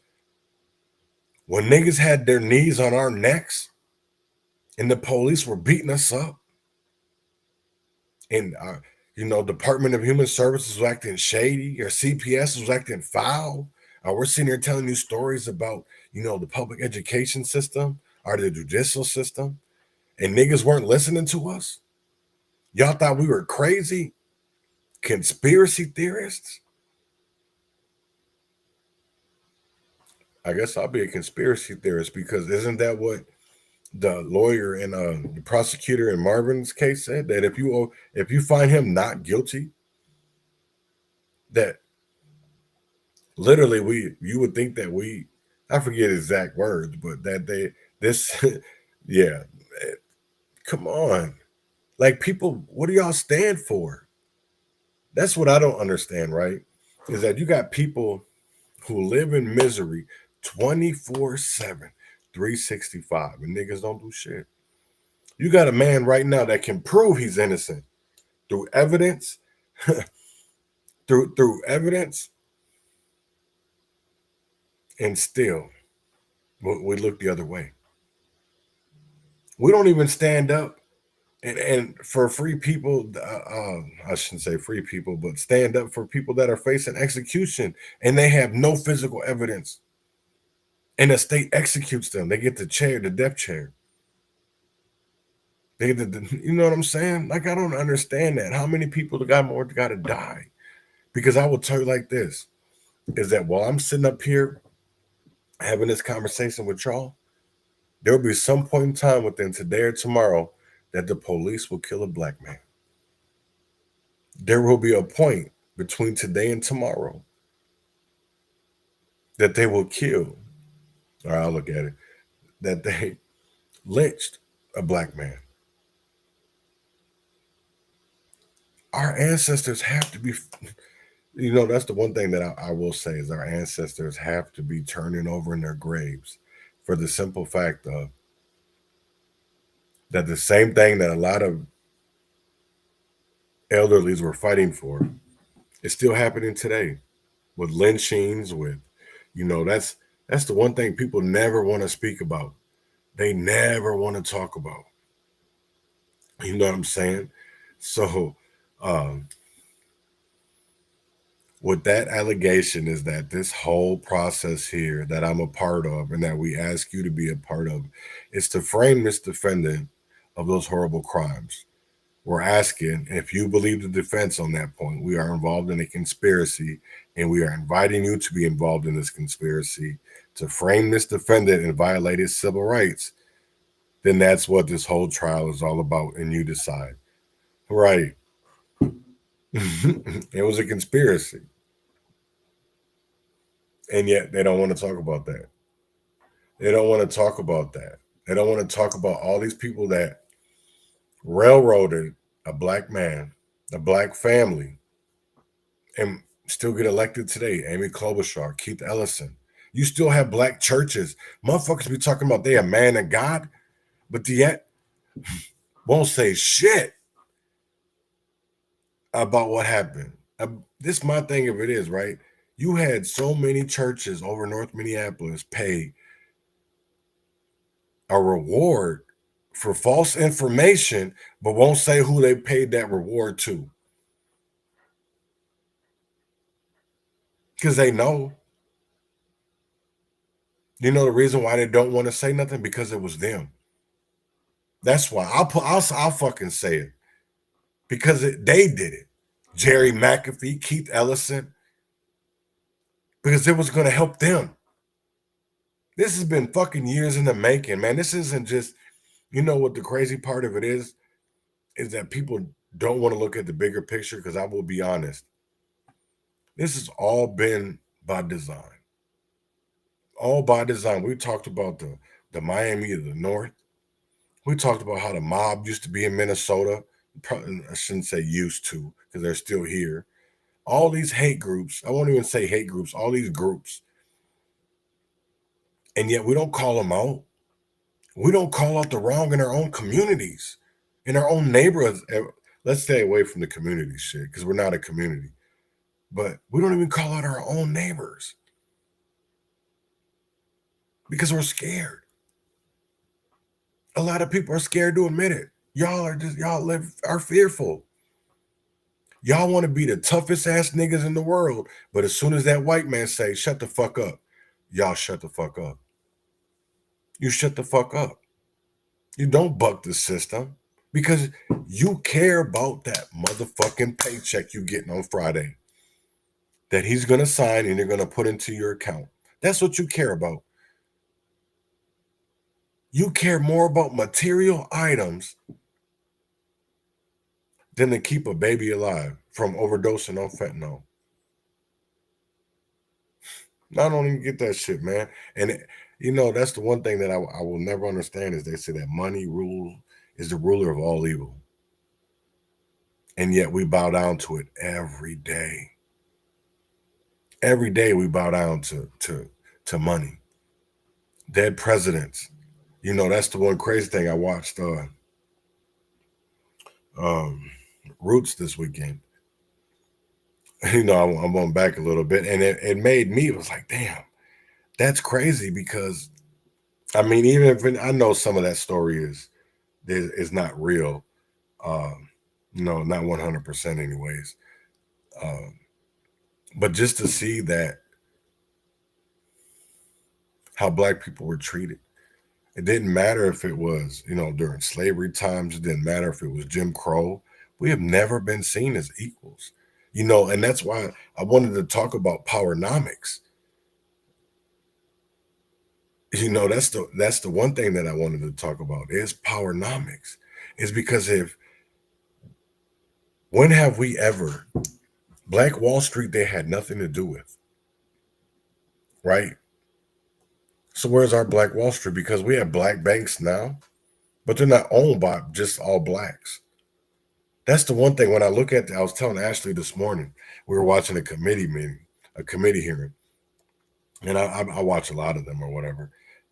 when niggas had their knees on our necks and the police were beating us up, and Department of Human Services was acting shady, or CPS was acting foul. We're sitting here telling you stories about, the public education system or the judicial system, and niggas weren't listening to us. Y'all thought we were crazy conspiracy theorists? I guess I'll be a conspiracy theorist, because isn't that what the lawyer and the prosecutor in Marvin's case said? That if you find him not guilty, that literally you would think that I forget exact words, but that yeah, come on. Like, people, what do y'all stand for? That's what I don't understand, right? Is that you got people who live in misery 24/7, 365, and niggas don't do shit. You got a man right now that can prove he's innocent through evidence, through evidence, and still we look the other way. We don't even stand up and for free people. I shouldn't say free people, but stand up for people that are facing execution and they have no physical evidence, and the state executes them. They get the death chair. You know what I'm saying? Like, I don't understand that. How many people got to die? Because I will tell you like this, is that while I'm sitting up here having this conversation with y'all, there will be some point in time within today or tomorrow that the police will kill a black man. There will be a point between today and tomorrow that they will kill, or I'll look at it, that they lynched a black man. Our ancestors have to be, that's the one thing that I will say, is our ancestors have to be turning over in their graves for the simple fact of that the same thing that a lot of elderlies were fighting for is still happening today with lynchings, with, that's the one thing people never want to speak about. They never want to talk about. You know what I'm saying? So, with that allegation is that this whole process here that I'm a part of and that we ask you to be a part of is to frame this defendant of those horrible crimes. We're asking, if you believe the defense on that point, we are involved in a conspiracy, and we are inviting you to be involved in this conspiracy to frame this defendant and violate his civil rights. Then that's what this whole trial is all about, and you decide. Right. It was a conspiracy. And yet they don't want to talk about that. They don't want to talk about that. They don't want to talk about all these people that railroaded a black man, a black family, and still get elected today. Amy Klobuchar, Keith Ellison. You still have black churches. Motherfuckers be talking about they a man of God, but yet won't say shit about what happened. This my thing of it is, right? You had so many churches over North Minneapolis pay a reward for false information, but won't say who they paid that reward to. Because they know. You know the reason why they don't want to say nothing? Because it was them. That's why. I'll fucking say it. Because they did it. Jerry McAfee, Keith Ellison. Because it was going to help them. This has been fucking years in the making, man. This isn't just, what the crazy part of it is that people don't want to look at the bigger picture, because I will be honest. This has all been by design. All by design. We talked about the Miami of the North. We talked about how the mob used to be in Minnesota. Probably, I shouldn't say used to, because they're still here. All these hate groups, I won't even say hate groups, all these groups. And yet we don't call them out. We don't call out the wrong in our own communities, in our own neighborhoods. Let's stay away from the community shit, because we're not a community. But we don't even call out our own neighbors, because we're scared. A lot of people are scared to admit it. Y'all are fearful. Y'all want to be the toughest ass niggas in the world, but as soon as that white man say, shut the fuck up, y'all shut the fuck up. You shut the fuck up. You don't buck the system because you care about that motherfucking paycheck you getting on Friday that he's going to sign and you're going to put into your account. That's what you care about. You care more about material items than to keep a baby alive from overdosing on fentanyl. I don't even get that shit, man. And that's the one thing that I will never understand is they say that money is the ruler of all evil. And yet we bow down to it every day. Every day we bow down to money. Dead presidents. That's the one crazy thing. I watched Roots this weekend. I'm going back a little bit, and it made me, it was like, damn, that's crazy because, even if I know some of that story is not real, not 100% anyways. But just to see that how Black people were treated, it didn't matter if it was, during slavery times, it didn't matter if it was Jim Crow. We have never been seen as equals. And that's why I wanted to talk about powernomics. That's the one thing that I wanted to talk about is powernomics. Is because when have we ever, Black Wall Street, they had nothing to do with, right? So where's our Black Wall Street? Because we have Black banks now, but they're not owned by just all Blacks. That's the one thing when I look at I was telling Ashley this morning, we were watching a committee hearing, and I watch a lot of them or whatever.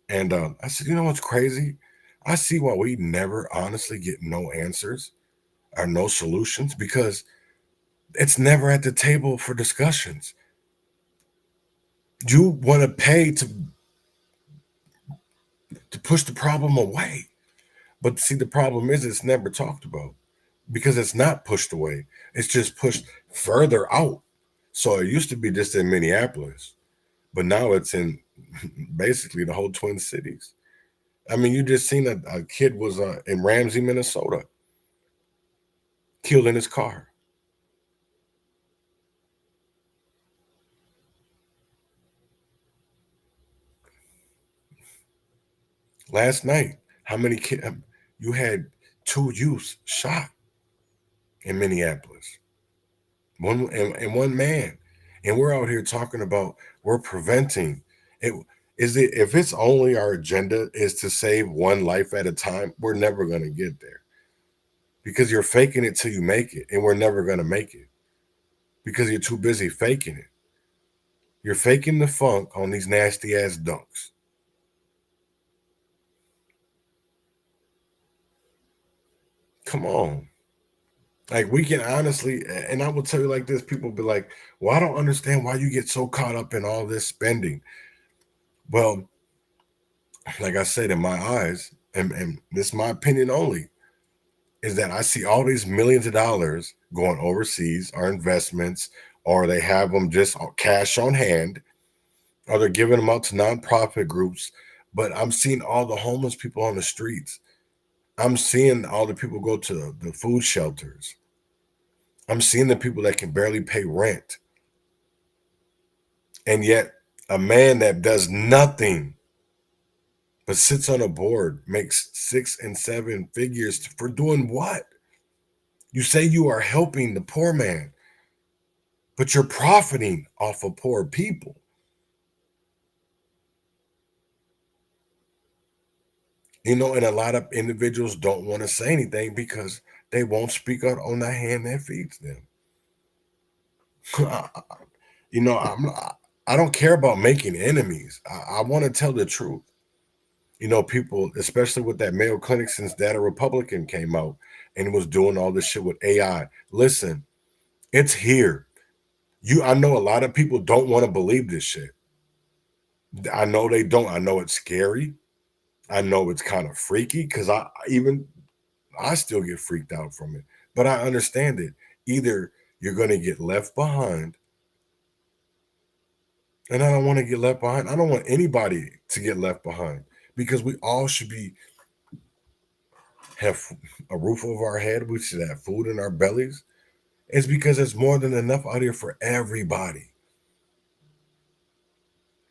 And I said, what's crazy? I see why we never honestly get no answers or no solutions because it's never at the table for discussions. You want to pay to push the problem away. But see, the problem is it's never talked about. Because it's not pushed away. It's just pushed further out. So it used to be just in Minneapolis, but now it's in basically the whole Twin Cities. You just seen a kid was in Ramsey, Minnesota, killed in his car. Last night, how many kids? You had 2 youths shot in Minneapolis, one man, and we're out here talking about we're preventing it. If it's only our agenda is to save one life at a time, we're never going to get there because you're faking it till you make it, and we're never going to make it because you're too busy faking it. You're faking the funk on these nasty ass dunks. Come on. Like we can honestly, and I will tell you like this, people be like, well, I don't understand why you get so caught up in all this spending. Well, like I said, in my eyes, and this is my opinion only, is that I see all these millions of dollars going overseas, our investments, or they have them just cash on hand, or they're giving them out to nonprofit groups. But I'm seeing all the homeless people on the streets. I'm seeing all the people go to the food shelters. I'm seeing the people that can barely pay rent. And yet a man that does nothing but sits on a board makes 6 and 7 figures for doing what? You say you are helping the poor man, but you're profiting off of poor people. And a lot of individuals don't want to say anything because they won't speak out on the hand that feeds them. I don't care about making enemies. I want to tell the truth. People, especially with that Mayo Clinic, since that a Republican came out and was doing all this shit with AI. Listen, it's here. I know a lot of people don't want to believe this shit. I know they don't. I know it's scary. I know it's kind of freaky because I still get freaked out from it, but I understand it. Either you're going to get left behind, and I don't want to get left behind. I don't want anybody to get left behind because we all should have a roof over our head. We should have food in our bellies. It's because there's more than enough out here for everybody.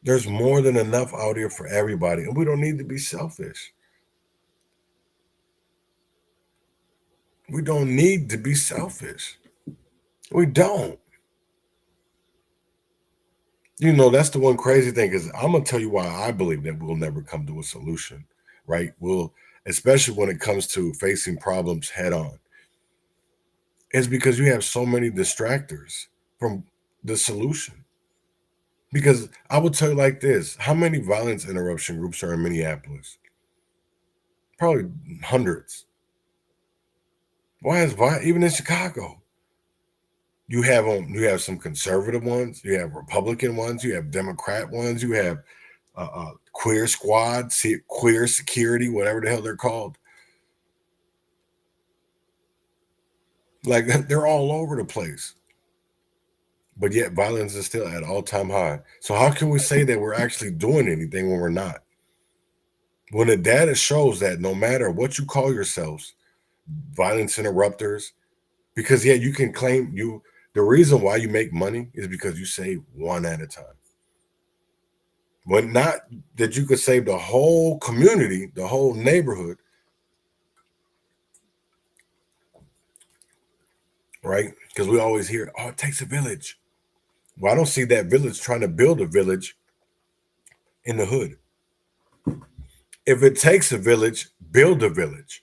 There's more than enough out here for everybody, and we don't need to be selfish. We don't need to be selfish. We don't. You know, that's the one crazy thing is I'm going to tell you why I believe that we'll never come to a solution, right? Especially when it comes to facing problems head on. It's because you have so many distractors from the solution. Because I will tell you like this, how many violence interruption groups are in Minneapolis? Probably hundreds. Why is even in Chicago? You have some conservative ones, you have Republican ones, you have Democrat ones, you have queer squad, queer security, whatever the hell they're called. Like they're all over the place. But yet violence is still at all-time high. So how can we say that we're actually doing anything when we're not? When the data shows that no matter what you call yourselves, violence interrupters, because you can claim the reason why you make money is because you save one at a time. When not that you could save the whole community, the whole neighborhood, right? Because we always hear, oh, it takes a village. Well, I don't see that village trying to build a village in the hood. If it takes a village, build a village.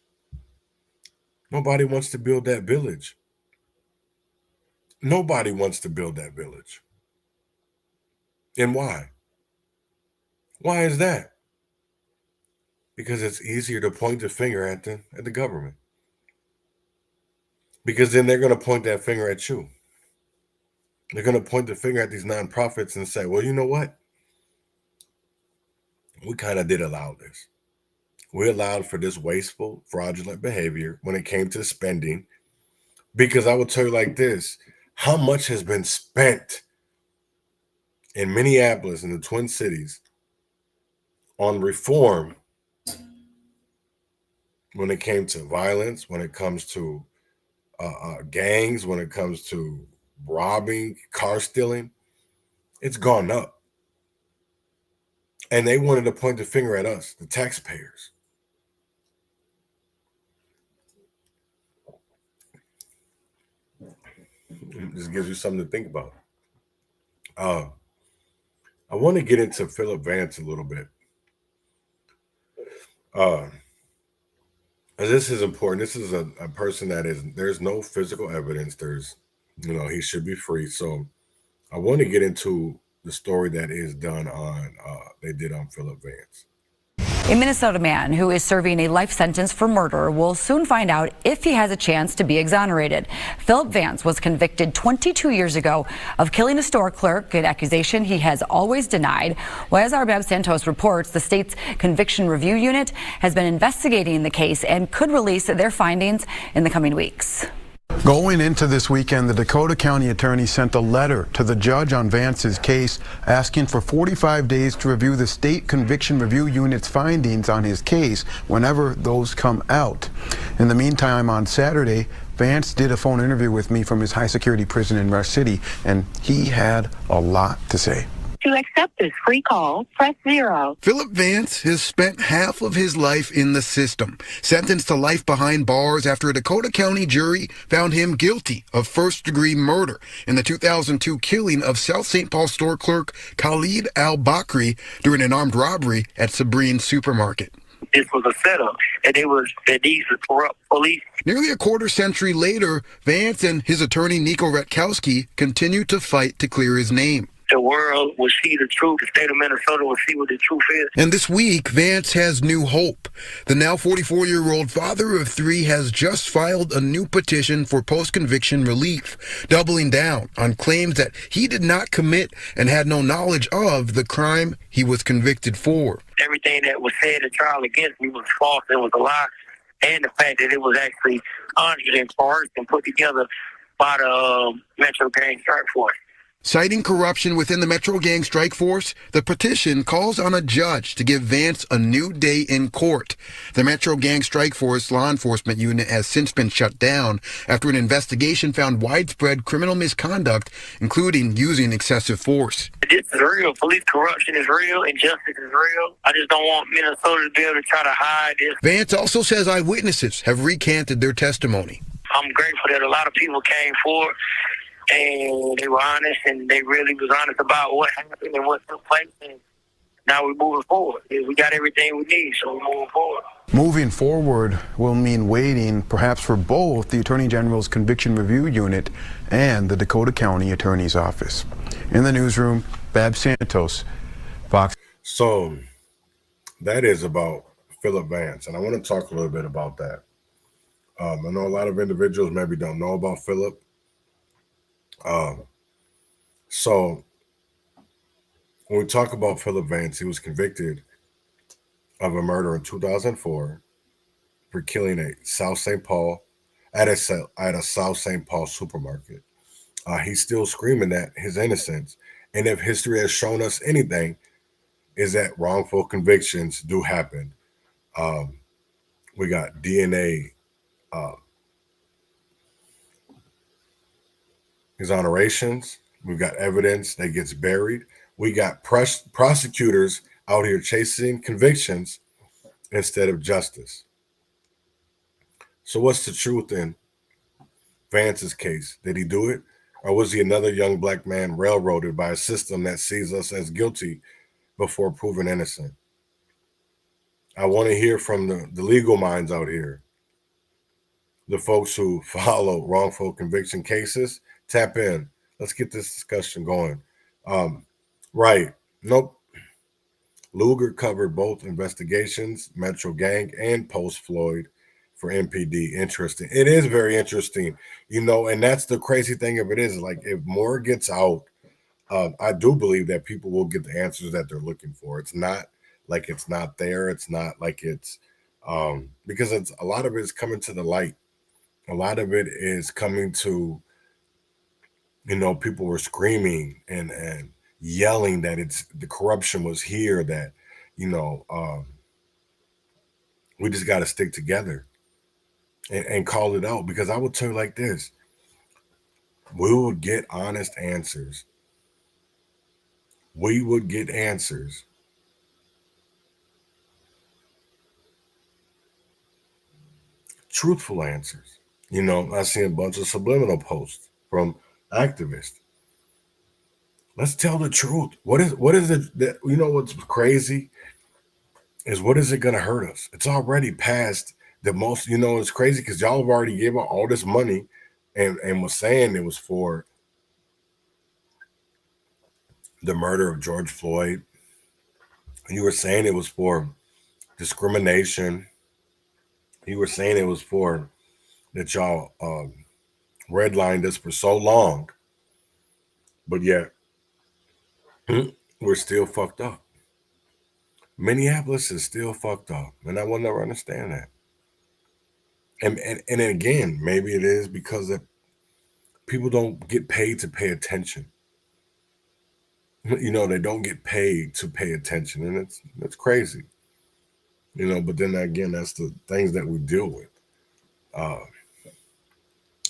Nobody wants to build that village. Nobody wants to build that village. And why? Why is that? Because it's easier to point the finger at the government. Because then they're going to point that finger at you. They're going to point the finger at these nonprofits and say, well, you know what? We kind of did allow this. We allowed for this wasteful, fraudulent behavior when it came to spending. Because I will tell you like this, how much has been spent in Minneapolis and the Twin Cities on reform when it came to violence, when it comes to gangs, when it comes to robbing, car stealing, it's gone up. And they wanted to point the finger at us, the taxpayers. It just gives you something to think about. I want to get into Philip Vance a little bit. This is important. This is a person there's no physical evidence. He should be free. So I want to get into the story that is done they did on Philip Vance. A Minnesota man who is serving a life sentence for murder will soon find out if he has a chance to be exonerated. Philip Vance was convicted 22 years ago of killing a store clerk, an accusation he has always denied. Well, as our Bab Santos reports, the state's conviction review unit has been investigating the case and could release their findings in the coming weeks. Going into this weekend, the Dakota County attorney sent a letter to the judge on Vance's case asking for 45 days to review the state conviction review unit's findings on his case whenever those come out. In the meantime, on Saturday, Vance did a phone interview with me from his high security prison in Rush City, and he had a lot to say. To accept this free call, press 0. Philip Vance has spent half of his life in the system, sentenced to life behind bars after a Dakota County jury found him guilty of first-degree murder in the 2002 killing of South St. Paul store clerk Khalid al-Bakri during an armed robbery at Sabrine's supermarket. This was a setup, and these were corrupt police. Nearly a quarter century later, Vance and his attorney Nico Retkowski continue to fight to clear his name. the world will see the truth. The state of Minnesota will see what the truth is. And this week, Vance has new hope. The now 44-year-old father of three has just filed a new petition for post-conviction relief, doubling down on claims that he did not commit and had no knowledge of the crime he was convicted for. Everything that was said in trial against me was false and was a lie, and the fact that it was actually conjured and coerced and put together by the Metro Gang Strike Force. Citing corruption within the Metro Gang Strike Force, the petition calls on a judge to give Vance a new day in court. The Metro Gang Strike Force law enforcement unit has since been shut down after an investigation found widespread criminal misconduct, including using excessive force. This is real. Police corruption is real. Injustice is real. I just don't want Minnesota to be able to try to hide this. Vance also says eyewitnesses have recanted their testimony. I'm grateful that a lot of people came forward and they were honest, and they really was honest about what happened and what took place. And now we're moving forward. We got everything we need, so we're moving forward. Moving forward will mean waiting perhaps for both the Attorney General's Conviction Review Unit and the Dakota County Attorney's Office. In the newsroom, Bab Santos, Fox. So that is about Philip Vance, and I want to talk a little bit about that. I know a lot of individuals maybe don't know about Philip. So when we talk about Philip Vance, he was convicted of a murder in 2004 for killing a South St. Paul at a South St. Paul supermarket. He's still screaming at his innocence. And if history has shown us anything, is that wrongful convictions do happen. We got DNA exonerations. We've got evidence that gets buried. We got prosecutors out here chasing convictions instead of justice. So what's the truth in Vance's case? Did he do it? Or was he another young black man railroaded by a system that sees us as guilty before proven innocent? I want to hear from the legal minds out here, the folks who follow wrongful conviction cases. Tap in. Let's get this discussion going. Right. Nope. Lugar covered both investigations, Metro Gang and post-Floyd for MPD. Interesting. It is very interesting, and that's the crazy thing of it is, like, if more gets out, I do believe that people will get the answers that they're looking for. It's not like it's not there. It's not like it's because it's a lot of it is coming to the light. A lot of it is coming to, people were screaming and yelling that the corruption was here, that, we just got to stick together and call it out. Because I will tell you like this, we will get honest answers. We would get answers. Truthful answers. I see a bunch of subliminal posts from activists. Let's tell the truth. What is it that, what's crazy is, what is it going to hurt us? It's already past the most, it's crazy because y'all have already given all this money and was saying it was for the murder of George Floyd. And you were saying it was for discrimination. You were saying it was for that y'all redlined us for so long. But yet, we're still fucked up. Minneapolis is still fucked up. And I will never understand that. And again, maybe it is because people don't get paid to pay attention. They don't get paid to pay attention. And it's crazy. But then again, that's the things that we deal with.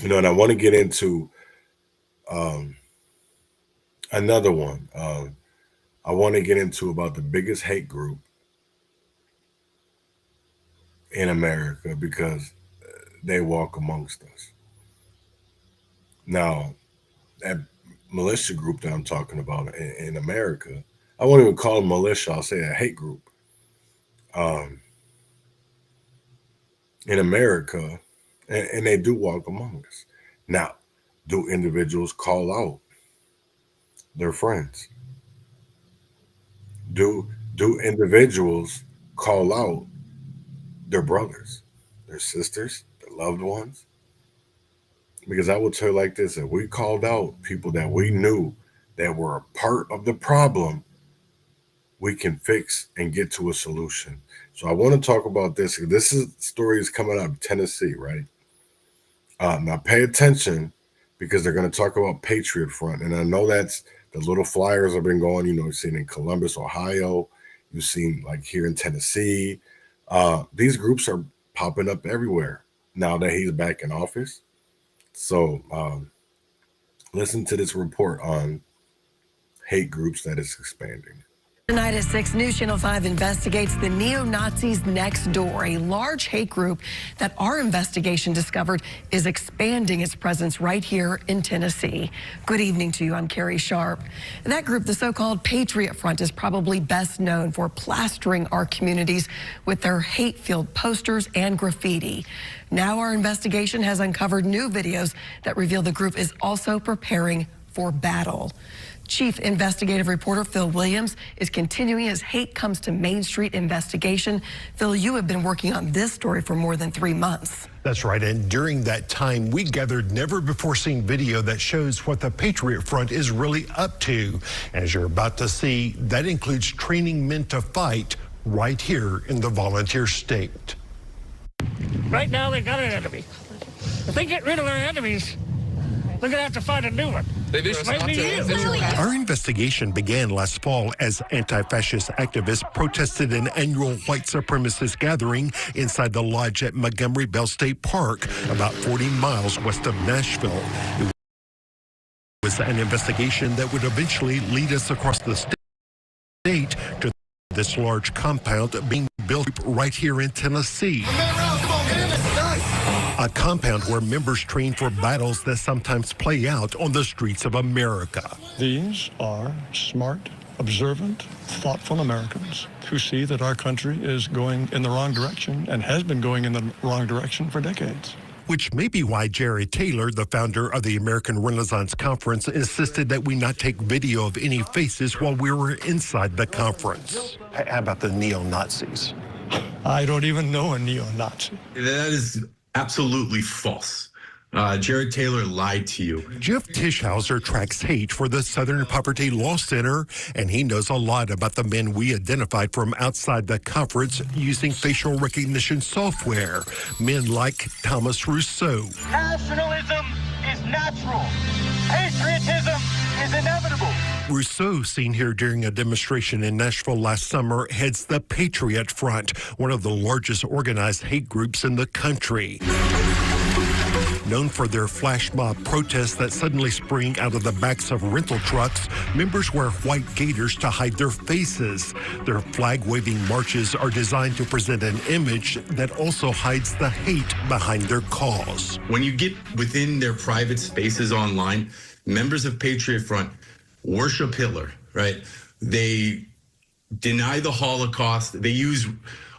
And I want to get into another one. I want to get into about the biggest hate group in America, because they walk amongst us. Now, that militia group that I'm talking about in America, I won't even call them militia, I'll say a hate group. In America, and they do walk among us. Now, do individuals call out their friends? Do individuals call out their brothers, their sisters, their loved ones? Because I will tell you like this, if we called out people that we knew that were a part of the problem, we can fix and get to a solution. So I want to talk about this. This story is coming out of Tennessee, right? Now pay attention, because they're going to talk about Patriot Front. And I know that's the little flyers have been going, you've seen in Columbus, Ohio. You've seen like here in Tennessee. These groups are popping up everywhere now that he's back in office. So listen to this report on hate groups that is expanding. Tonight at 6, News Channel 5 investigates the neo-Nazis next door, a large hate group that our investigation discovered is expanding its presence right here in Tennessee. Good evening to you. I'm Carrie Sharp. That group, the so-called Patriot Front, is probably best known for plastering our communities with their hate-filled posters and graffiti. Now our investigation has uncovered new videos that reveal the group is also preparing for battle. Chief Investigative Reporter Phil Williams is continuing his Hate Comes to Main Street investigation. Phil, you have been working on this story for more than 3 months. That's right, and during that time, we gathered never-before-seen video that shows what the Patriot Front is really up to. As you're about to see, that includes training men to fight right here in the volunteer state. Right now, they got an enemy. If they get rid of their enemies, they're going to have to find a new one. This might be you. Our investigation began last fall as anti-fascist activists protested an annual white supremacist gathering inside the lodge at Montgomery Bell State Park, about 40 miles west of Nashville. It was an investigation that would eventually lead us across the state to this large compound being built right here in Tennessee. A compound where members train for battles that sometimes play out on the streets of America. These are smart, observant, thoughtful Americans who see that our country is going in the wrong direction and has been going in the wrong direction for decades. Which may be why Jerry Taylor, the founder of the American Renaissance Conference, insisted that we not take video of any faces while we were inside the conference. How about the neo-Nazis? I don't even know a neo-Nazi. That is absolutely false. Jared Taylor lied to you. Jeff Tischhauser tracks hate for the Southern Poverty Law Center, and he knows a lot about the men we identified from outside the conference using facial recognition software. Men like Thomas Rousseau. Nationalism is natural. Patriotism is inevitable. Rousseau, seen here during a demonstration in Nashville last summer, heads the Patriot Front, one of the largest organized hate groups in the country. Known for their flash mob protests that suddenly spring out of the backs of rental trucks, members wear white gaiters to hide their faces. Their flag-waving marches are designed to present an image that also hides the hate behind their cause. When you get within their private spaces online, members of Patriot Front worship Hitler, right? They deny the Holocaust. They use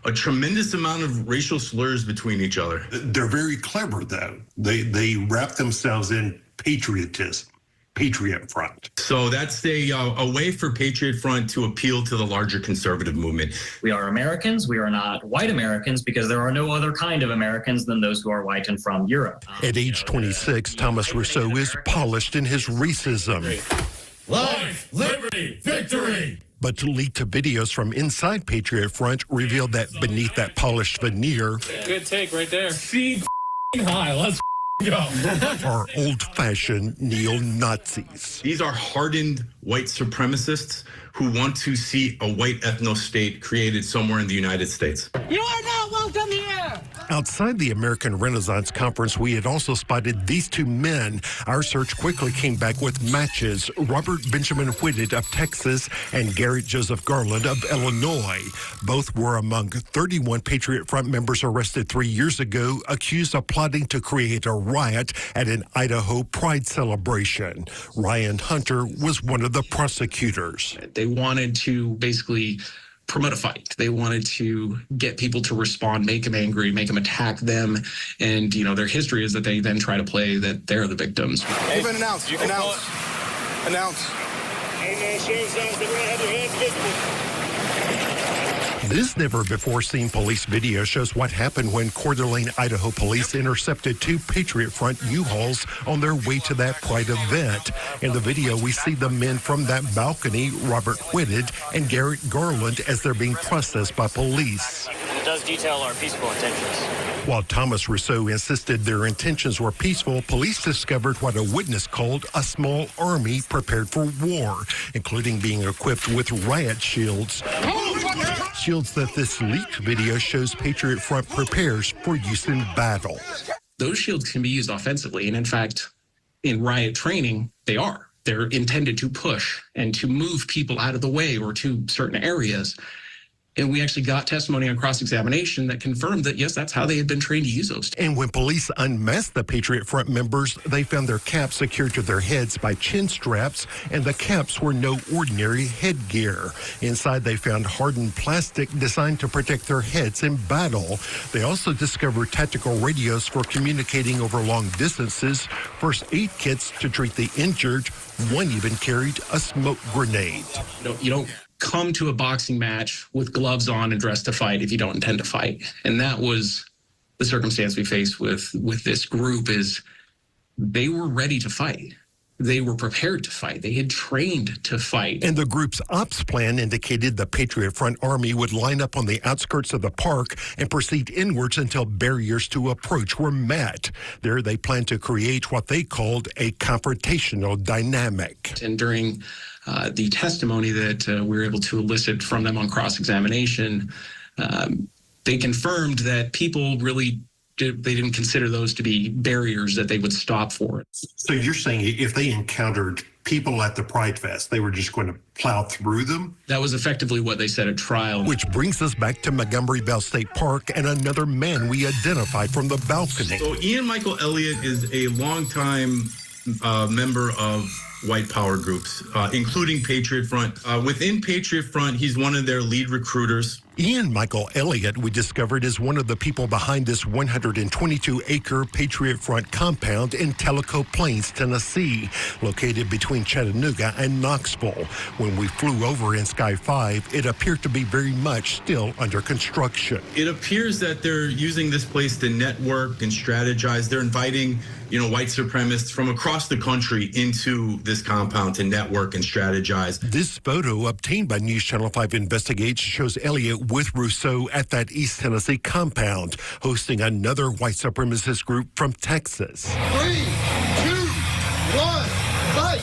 a tremendous amount of racial slurs between each other. They're very clever, though. They wrap themselves in patriotism, Patriot Front. So that's a way for Patriot Front to appeal to the larger conservative movement. We are Americans. We are not white Americans, because there are no other kind of Americans than those who are white and from Europe. At age 26, Thomas Rousseau is polished in his racism. Life, liberty, victory. But leaked videos from inside Patriot Front revealed that beneath that polished veneer Good take right there. See high. Let's go. are old-fashioned neo-Nazis. These are hardened white supremacists who want to see a white ethno-state created somewhere in the United States. You are not welcome here. Outside the American Renaissance Conference, we had also spotted these two men. Our search quickly came back with matches. Robert Benjamin Whitted of Texas and Garrett Joseph Garland of Illinois. Both were among 31 Patriot Front members arrested 3 years ago, accused of plotting to create a riot at an Idaho Pride celebration. Ryan Hunter was one of the prosecutors. They wanted to basically promote a fight. They wanted to get people to respond, make them angry, make them attack them. And, their history is that they then try to play that they're the victims. You've been announced. You can announce. shows us that we're going to have your hands visible. This never-before-seen police video shows what happened when Coeur d'Alene, Idaho police intercepted 2 Patriot Front U-Hauls on their way to that Pride event. In the video, we see the men from that balcony, Robert Whitted and Garrett Garland, as they're being processed by police. It does detail our peaceful intentions. While Thomas Rousseau insisted their intentions were peaceful, police discovered what a witness called a small army prepared for war, including being equipped with riot shields. Shields that this leaked video shows Patriot Front prepares for use in battle. Those shields can be used offensively, and in fact, in riot training, they are. They're intended to push and to move people out of the way or to certain areas. And we actually got testimony on cross-examination that confirmed that, yes, that's how they had been trained to use those. And when police unmasked the Patriot Front members, they found their caps secured to their heads by chin straps, and the caps were no ordinary headgear. Inside, they found hardened plastic designed to protect their heads in battle. They also discovered tactical radios for communicating over long distances, first aid kits to treat the injured. One even carried a smoke grenade. You don't come to a boxing match with gloves on and dressed to fight if you don't intend to fight. And that was the circumstance we faced with this group. Is they were ready to fight. They were prepared to fight. They had trained to fight. And the group's ops plan indicated the Patriot Front Army would line up on the outskirts of the park and proceed inwards until barriers to approach were met. There, they planned to create what they called a confrontational dynamic. And during the testimony that we were able to elicit from them on cross-examination, they confirmed that people really they didn't consider those to be barriers that they would stop for. So you're saying if they encountered people at the Pride Fest, they were just going to plow through them? That was effectively what they said at trial. Which brings us back to Montgomery Bell State Park and another man we identified from the balcony. So Ian Michael Elliott is a longtime member of white power groups, including Patriot Front. Within Patriot Front, he's one of their lead recruiters. Ian Michael Elliott, we discovered, is one of the people behind this 122-acre Patriot Front compound in Tellico Plains, Tennessee, located between Chattanooga and Knoxville. When we flew over in Sky 5, it appeared to be very much still under construction. It appears that they're using this place to network and strategize. They're inviting, white supremacists from across the country into this compound to network and strategize. This photo obtained by News Channel 5 Investigates shows Elliott with Rousseau at that East Tennessee compound, hosting another white supremacist group from Texas. 3, 2, 1, fight!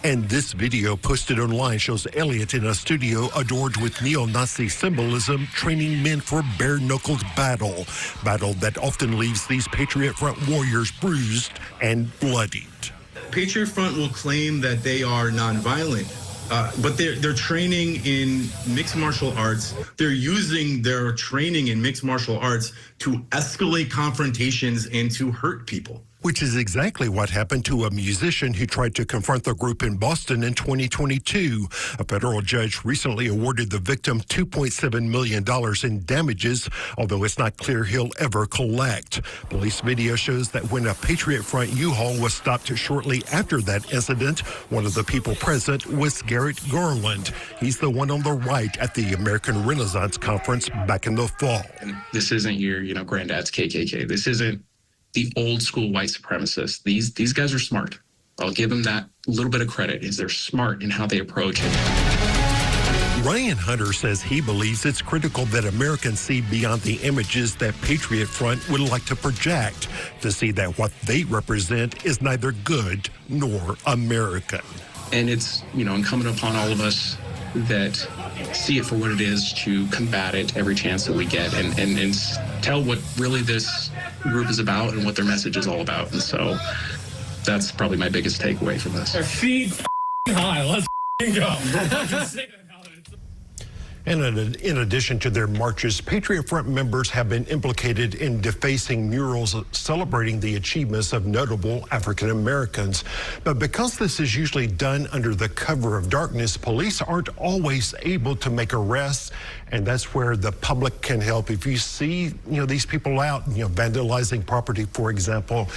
And this video posted online shows Elliott in a studio adored with neo-Nazi symbolism, training men for bare-knuckled battle that often leaves these Patriot Front warriors bruised and bloodied. Patriot Front will claim that they are nonviolent, but they're training in mixed martial arts. They're using their training in mixed martial arts to escalate confrontations and to hurt people. Which is exactly what happened to a musician who tried to confront the group in Boston in 2022. A federal judge recently awarded the victim $2.7 million in damages, although it's not clear he'll ever collect. Police video shows that when a Patriot Front U-Haul was stopped shortly after that incident, one of the people present was Garrett Garland. He's the one on the right at the American Renaissance Conference back in the fall. And this isn't your, granddad's KKK. This isn't the old school white supremacists. These guys are smart. I'll give them that little bit of credit, is they're smart in how they approach it. Ryan Hunter says he believes it's critical that Americans see beyond the images that Patriot Front would like to project, to see that what they represent is neither good nor American. And it's, incumbent upon all of us that see it for what it is to combat it every chance that we get and tell what really this group is about and what their message is all about. And so that's probably my biggest takeaway from this. Feet high, let's go. And in addition to their marches, Patriot Front members have been implicated in defacing murals celebrating the achievements of notable African Americans. But because this is usually done under the cover of darkness, police aren't always able to make arrests. And that's where the public can help. If you see, these people out, vandalizing property, for example,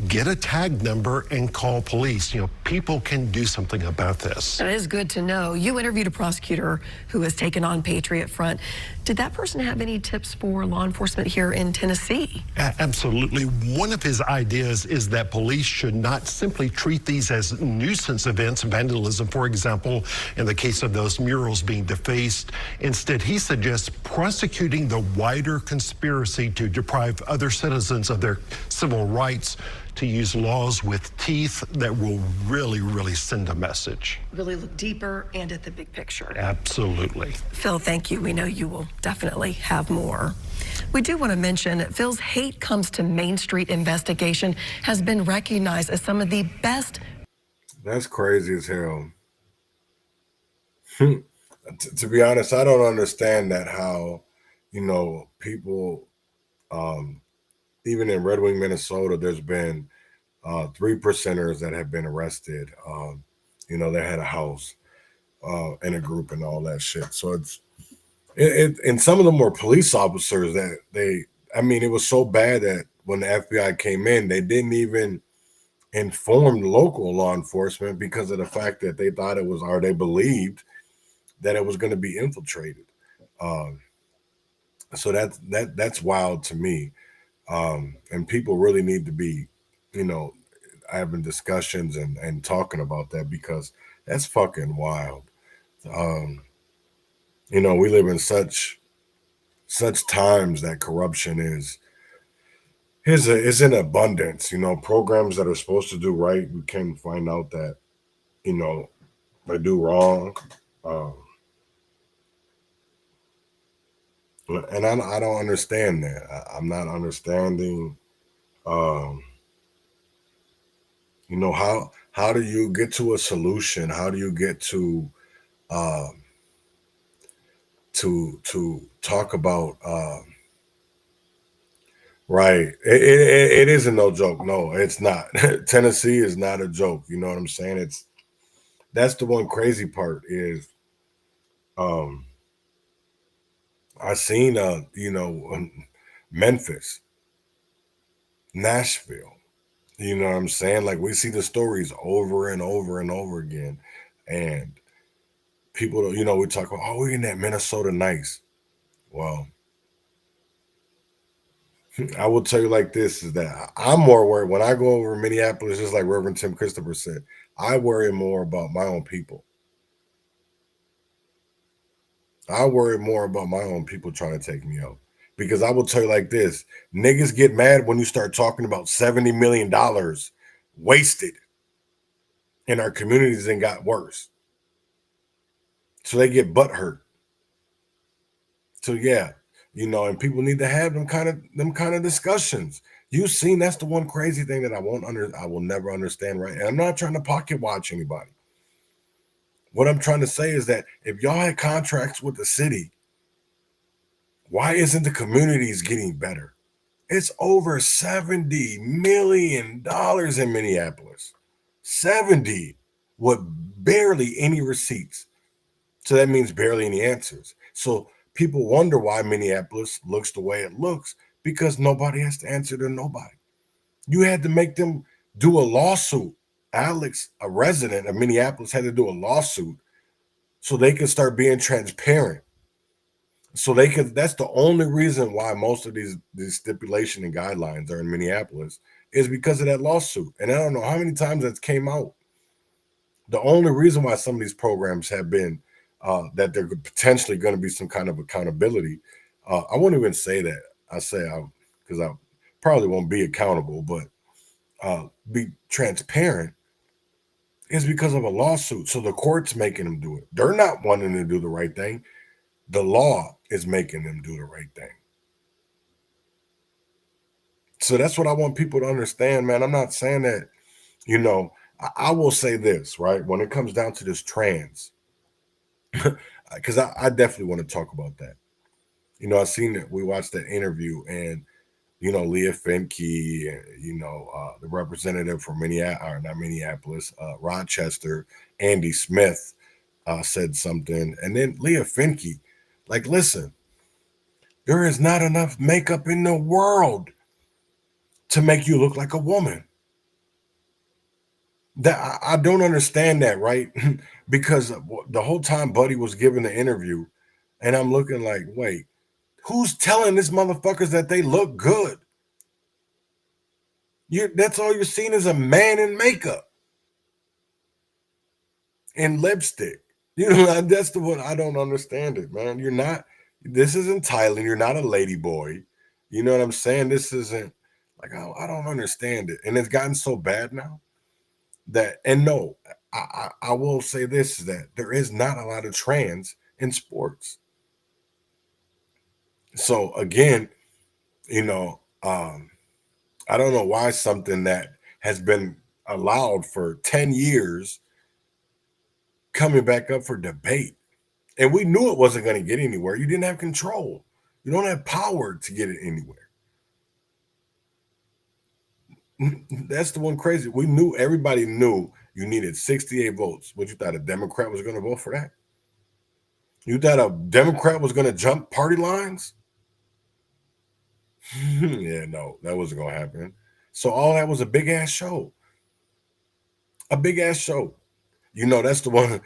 get a tag number and call police. People can do something about this. It is good to know. You interviewed a prosecutor who has taken on Patriot Front. Did that person have any tips for law enforcement here in Tennessee? Absolutely. One of his ideas is that police should not simply treat these as nuisance events, vandalism, for example, in the case of those murals being defaced. Instead, he suggests prosecuting the wider conspiracy to deprive other citizens of their civil rights, to use laws with teeth that will really, really send a message. Really look deeper and at the big picture. Absolutely. Phil, thank you. We know you will definitely have more. We do want to mention Phil's Hate Comes to Main Street investigation has been recognized as some of the best. That's crazy as hell. To be honest, I don't understand that how, people, even in Red Wing, Minnesota, there's been 3%ers that have been arrested. They had a house and a group and all that shit. So and some of them were police officers that it was so bad that when the FBI came in, they didn't even inform local law enforcement because of the fact that they thought they believed that it was going to be infiltrated. So that's wild to me. And people really need to be, having discussions and talking about that because that's fucking wild. We live in such times that corruption is in abundance. Programs that are supposed to do right, we can find out that, they do wrong. And I don't understand that. I'm not understanding, how do you get to a solution? How do you get to talk about, right. It isn't no joke. No, it's not. Tennessee is not a joke. You know what I'm saying? That's the one crazy part is, I seen, Memphis, Nashville, you know what I'm saying? Like we see the stories over and over and over again. And people, we talk about, we're in that Minnesota nice. Well, I will tell you like this is that I'm more worried when I go over Minneapolis, just like Reverend Tim Christopher said, I worry more about my own people. I worry more about my own people trying to take me out. Because I will tell you like this, niggas get mad when you start talking about $70 million wasted in our communities and got worse. So they get butthurt. So yeah, and people need to have them kind of discussions. You've seen that's the one crazy thing that I will never understand, right? And I'm not trying to pocket watch anybody. What I'm trying to say is that if y'all had contracts with the city, why isn't the communities getting better? It's over $70 million in Minneapolis. 70 with barely any receipts. So that means barely any answers. So people wonder why Minneapolis looks the way it looks because nobody has to answer to nobody. You had to make them do a lawsuit. Alex, a resident of Minneapolis, had to do a lawsuit so they could start being transparent. So that's the only reason why most of these stipulation and guidelines are in Minneapolis is because of that lawsuit. And I don't know how many times that's came out. The only reason why some of these programs have been that there could potentially going to be some kind of accountability. I won't even say that. I say because I probably won't be accountable, but be transparent is because of a lawsuit. So the court's making them do it. They're not wanting to do the right thing. The law is making them do the right thing. So that's what I want people to understand, man. I'm not saying that, I will say this, right? When it comes down to this trans, because I definitely want to talk about that. You know, I seen that we watched that interview, and you know, Leah Finke, you know, the representative from Minneapolis, Rochester, Andy Smith, said something, and then Leah Finke, like, listen, there is not enough makeup in the world to make you look like a woman. That I don't understand that, right? Because the whole time Buddy was giving the interview, and I'm looking like, wait, who's telling this motherfuckers that they look good? That's all you're seeing is a man in makeup and lipstick. You know, that's the one I don't understand it, man. You're not, this isn't Thailand. You're not a lady boy. You know what I'm saying? This isn't like, I don't understand it. And it's gotten so bad now that, and no, I will say this, that there is not a lot of trans in sports. So again, you know, I don't know why something that has been allowed for 10 years coming back up for debate. And we knew it wasn't going to get anywhere. You didn't have control. You don't have power to get it anywhere. That's the one crazy. We knew, everybody knew you needed 68 votes. What, you thought a Democrat was going to vote for that? You thought a Democrat was going to jump party lines? Yeah, no, that wasn't going to happen. So all that was a big ass show. A big ass show. You know, that's the one,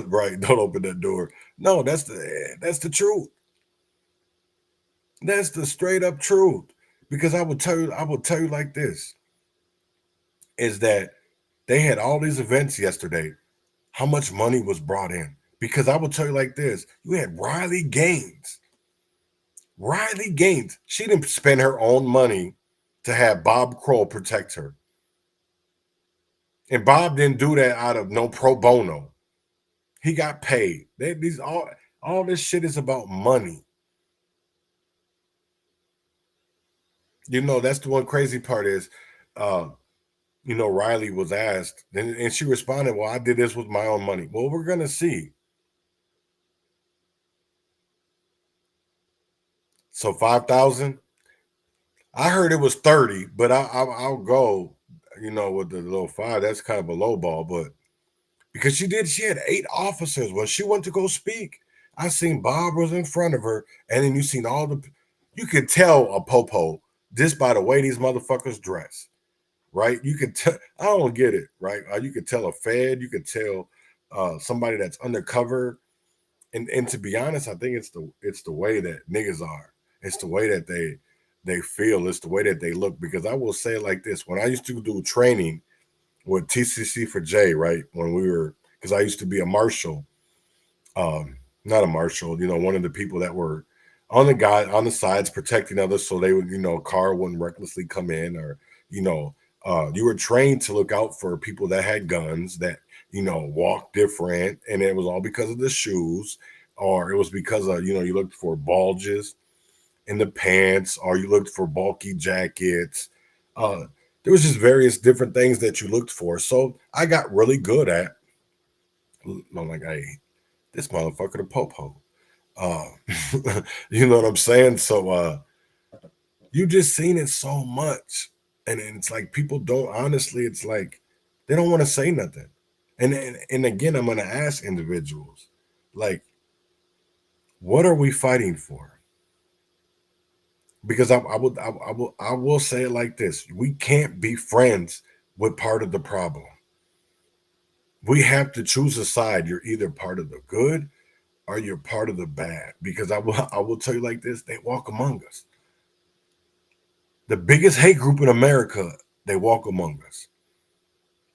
right? Don't open that door. No, that's the truth. That's the straight up truth. Because I will tell you like this, is that they had all these events yesterday. How much money was brought in? Because I will tell you like this, you had Riley Gaines. Riley Gaines, she didn't spend her own money to have Bob Kroll protect her. And Bob didn't do that out of no pro bono. He got paid. All this shit is about money. You know, that's the one crazy part is, you know, Riley was asked, and she responded, well, I did this with my own money. Well, we're going to see. So 5,000? I heard it was 30, but I'll go, you know, with the little 5. That's kind of a low ball, but because she had 8 officers when she went to go speak. I seen Bob was in front of her, and then you seen you could tell a popo just by the way these motherfuckers dress, right? You could tell, I don't get it, right? You could tell a Fed, you could tell somebody that's undercover, and to be honest, I think it's the way that niggas are. It's the way that they feel. It's the way that they look. Because I will say it like this: when I used to do training with TCC for J, right? When we were, because I used to be a marshal, not a marshal, you know, one of the people that were on the sides protecting others, so they would, you know, a car wouldn't recklessly come in, or, you know, you were trained to look out for people that had guns, that, you know, walked different, and it was all because of the shoes, or it was because of, you know, you looked for bulges in the pants, or you looked for bulky jackets. There was just various different things that you looked for. So I got really good at, I'm like, hey, this motherfucker the popo. You know what I'm saying? So you just seen it so much. And it's like people don't, honestly, it's like they don't want to say nothing. And again, I'm gonna ask individuals, like, what are we fighting for? Because I will say it like this: we can't be friends with part of the problem. We have to choose a side. You're either part of the good or you're part of the bad. Because I will tell you like this: they walk among us. The biggest hate group in America, they walk among us.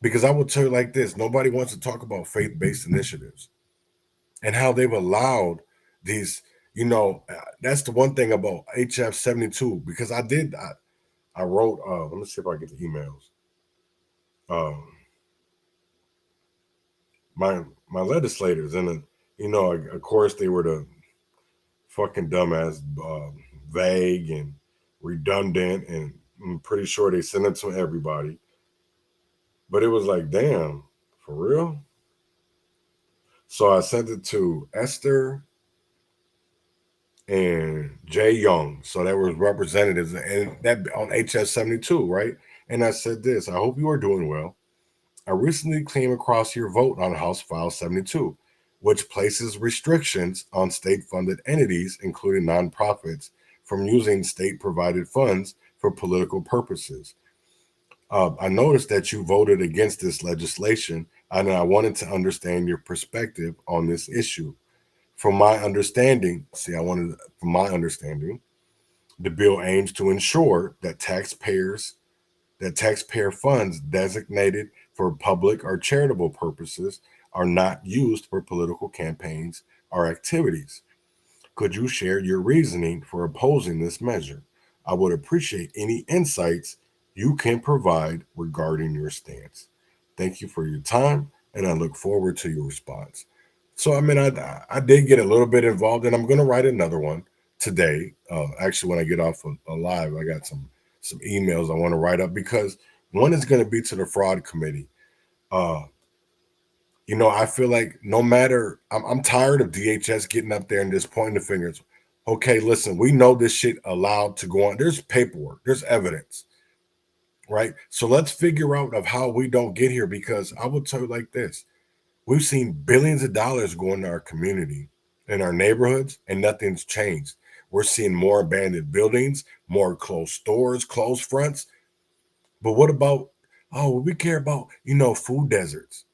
Because I will tell you like this: nobody wants to talk about faith-based initiatives and how they've allowed these. You know, that's the one thing about HF 72. Because I wrote, let me see if I get the emails. My legislators, and you know, of course, they were the fucking dumbass, vague and redundant, and I'm pretty sure they sent it to everybody. But it was like, damn, for real? So I sent it to Esther and Jay Young. So there was representatives and that on HS 72, right? And I said this, I hope you are doing well. I recently came across your vote on House File 72, which places restrictions on state-funded entities, including nonprofits, from using state-provided funds for political purposes. I noticed that you voted against this legislation, and I wanted to understand your perspective on this issue. From my understanding, the bill aims to ensure that taxpayer funds designated for public or charitable purposes are not used for political campaigns or activities. Could you share your reasoning for opposing this measure? I would appreciate any insights you can provide regarding your stance. Thank you for your time, and I look forward to your response. So, I mean, I did get a little bit involved, and I'm going to write another one today. Actually, when I get off of live, I got some emails I want to write up because one is going to be to the fraud committee. I feel like no matter, I'm tired of DHS getting up there and just pointing the fingers. Okay, listen, we know this shit allowed to go on. There's paperwork, there's evidence, right? So let's figure out of how we don't get here, because I will tell you like this. We've seen billions of dollars go into our community, in our neighborhoods, and nothing's changed. We're seeing more abandoned buildings, more closed stores, closed fronts. But what about, we care about, food deserts.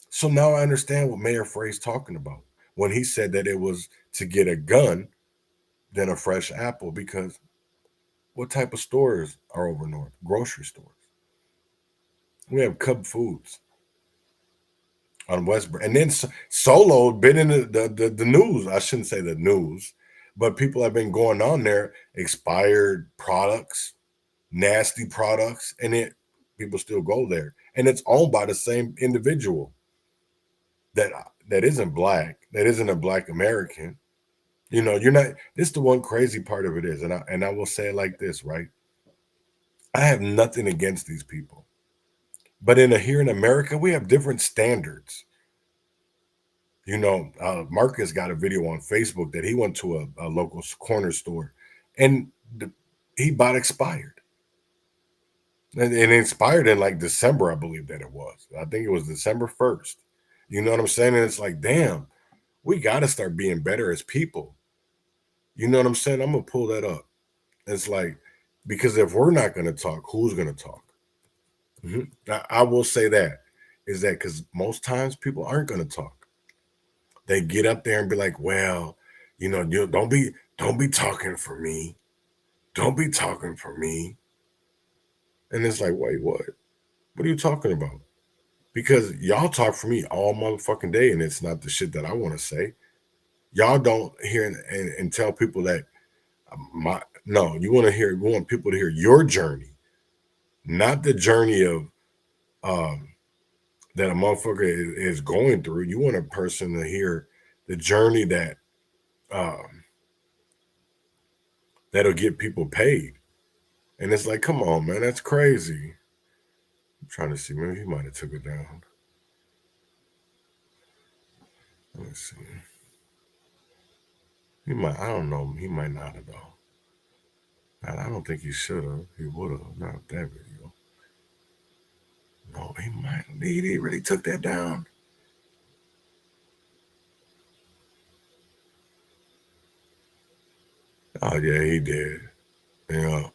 So now I understand what Mayor Frey's talking about when he said that it was to get a gun than a fresh apple, because what type of stores are over north? Grocery stores. We have Cub Foods on Westbrook. And then Solo been in the news. I shouldn't say the news, but people have been going on there, expired products, nasty products, and people still go there. And it's owned by the same individual that isn't black, that isn't a black American. You're not, this is the one crazy part of it is, and I will say it like this, right? I have nothing against these people. But here in America, we have different standards. Marcus got a video on Facebook that he went to a local corner store and he bought expired. And it expired in like December, I believe that it was. I think it was December 1st. You know what I'm saying? And it's like, damn, we got to start being better as people. You know what I'm saying? I'm going to pull that up. It's like, because if we're not going to talk, who's going to talk? I will say that is that because most times people aren't going to talk. They get up there and be like, well, don't be talking for me. Don't be talking for me. And it's like, wait, what? What are you talking about? Because y'all talk for me all motherfucking day, and it's not the shit that I want to say. Y'all don't hear and tell people that you want people to hear your journey, not the journey of that a motherfucker is going through. You want a person to hear the journey that that'll get people paid. And it's like, come on, man, that's crazy. I'm trying to see, maybe he might have took it down. Let's see. I don't know, he might not have though. I don't think he should have. He would have, not that video. No, he might. He really took that down. Oh yeah, he did. Yeah.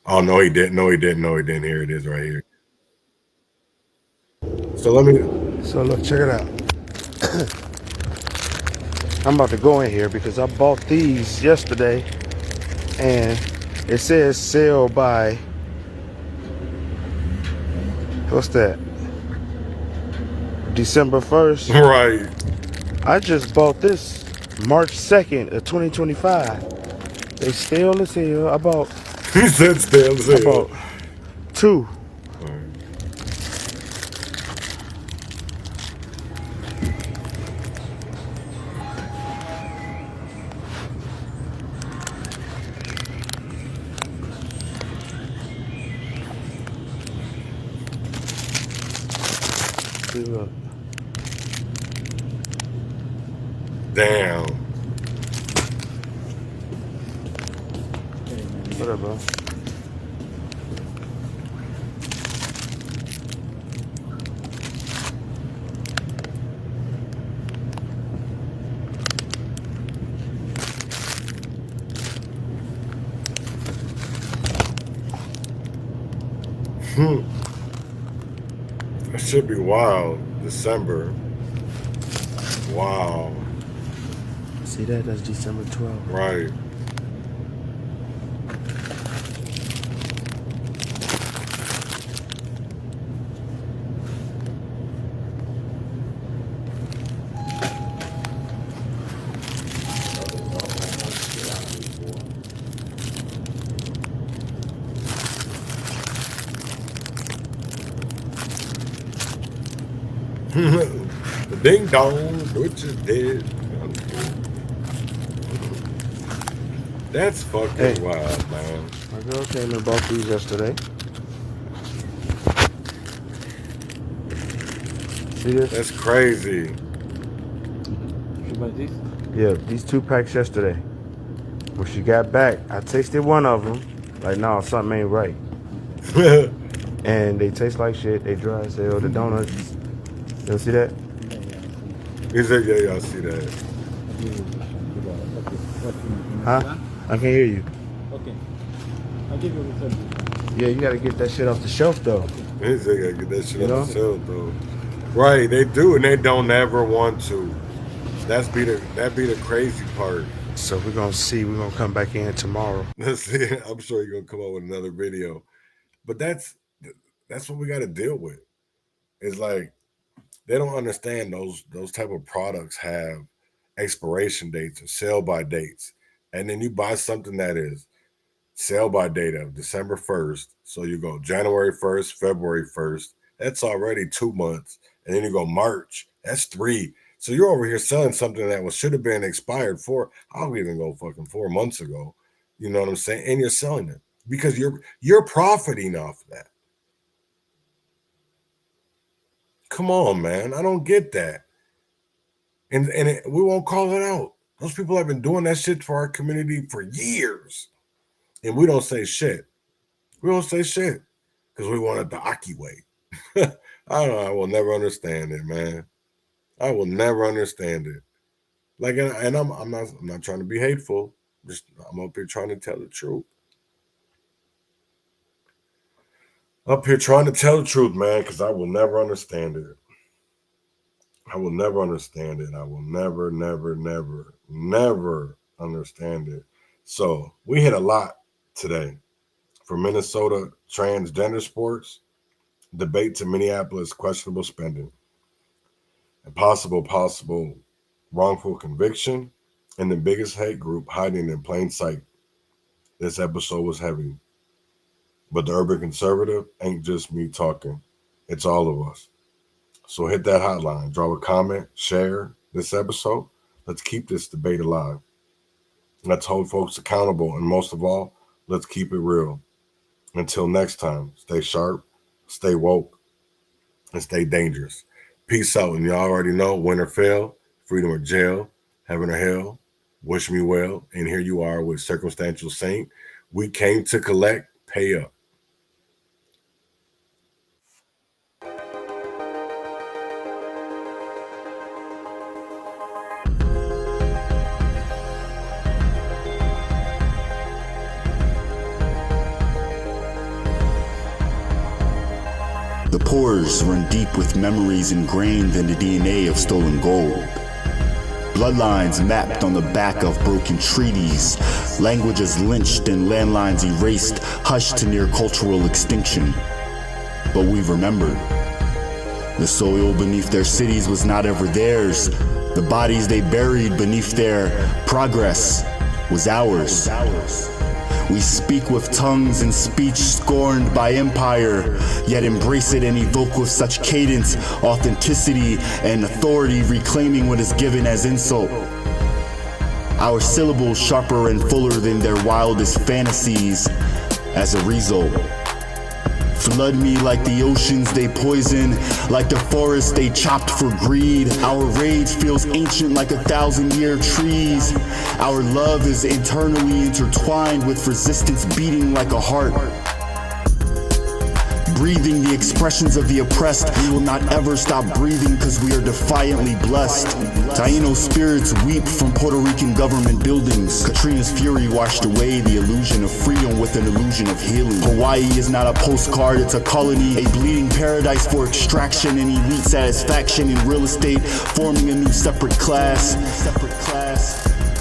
Oh no, he didn't. No, he didn't. No, he didn't. Here it is, right here. So look, check it out. I'm about to go in here because I bought these yesterday, and it says sell by, what's that? December 1st. Right. I just bought this March 2nd of 2025. They stale as hell. I bought. He said stale as hell. I bought 2. Damn. What up, bro? That should be wild. December. Wow. See that? That's December 12th. Right. The ding dong, which is dead. That's fucking wild, man. My girl came and bought these yesterday. See this? That's crazy. She bought these? Yeah, these 2 packs yesterday. When she got back, I tasted one of them. Like, no, something ain't right. And they taste like shit. They dry as hell. The donuts. You see that? He said, yeah, I see that. Huh? I can't hear you. Okay. I'll give you a return. Yeah, you gotta get that shit off the shelf, though. He said, gotta get that shit off the shelf, though. Right, they do, and they don't ever want to. That'd be the crazy part. So we're gonna see. We're gonna come back in tomorrow. Let's see. I'm sure you're gonna come up with another video. But that's what we gotta deal with. It's like they don't understand those type of products have expiration dates or sell by dates. And then you buy something that is sell by date of December 1st. So you go January 1st, February 1st. That's already 2 months. And then you go March. That's 3. So you're over here selling something that should have been expired I don't even go fucking 4 months ago. You know what I'm saying? And you're selling it because you're profiting off that. Come on, man. I don't get that. And we won't call it out. Those people have been doing that shit for our community for years. And we don't say shit. We don't say shit because we want it the Aki way. I don't know. I will never understand it, man. I will never understand it. Like, and I'm not trying to be hateful. I'm up here trying to tell the truth. Up here trying to tell the truth, man, because I will never understand it. I will never understand it. I will never, never, never, never understand it. So we hit a lot today for Minnesota transgender sports, debates in Minneapolis, questionable spending, and possible wrongful conviction, and the biggest hate group hiding in plain sight. This episode was heavy. But the urban conservative ain't just me talking. It's all of us. So hit that hotline, drop a comment, share this episode. Let's keep this debate alive. Let's hold folks accountable. And most of all, let's keep it real. Until next time, stay sharp, stay woke, and stay dangerous. Peace out. And y'all already know, win or fail, freedom or jail, heaven or hell, wish me well. And here you are with Circumstantial Saint. We came to collect, pay up. The pores run deep with memories ingrained in the DNA of stolen gold. Bloodlines mapped on the back of broken treaties, languages lynched and landlines erased, hushed to near cultural extinction. But we've remembered. The soil beneath their cities was not ever theirs. The bodies they buried beneath their progress was ours. We speak with tongues and speech scorned by empire, yet embrace it and evoke with such cadence, authenticity, and authority, reclaiming what is given as insult. Our syllables sharper and fuller than their wildest fantasies. As a result, Flood me like the oceans they poison, like the forest they chopped for greed. Our rage feels ancient like 1,000-year trees. Our love is internally intertwined with resistance beating like a heart. Breathing the expressions of the oppressed, we will not ever stop breathing because we are defiantly blessed. Taino spirits weep from Puerto Rican government buildings. Katrina's fury washed away the illusion of freedom with an illusion of healing. Hawaii is not a postcard, it's a colony, a bleeding paradise for extraction and elite satisfaction in real estate, forming a new separate class.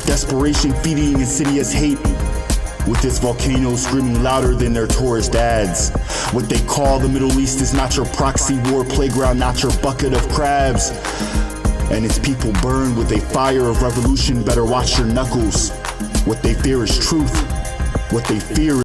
Desperation feeding insidious hate, with its volcanoes screaming louder than their tourist ads. What they call the Middle East is not your proxy war playground, not your bucket of crabs. And its people burn with a fire of revolution, better watch your knuckles. What they fear is truth. What they fear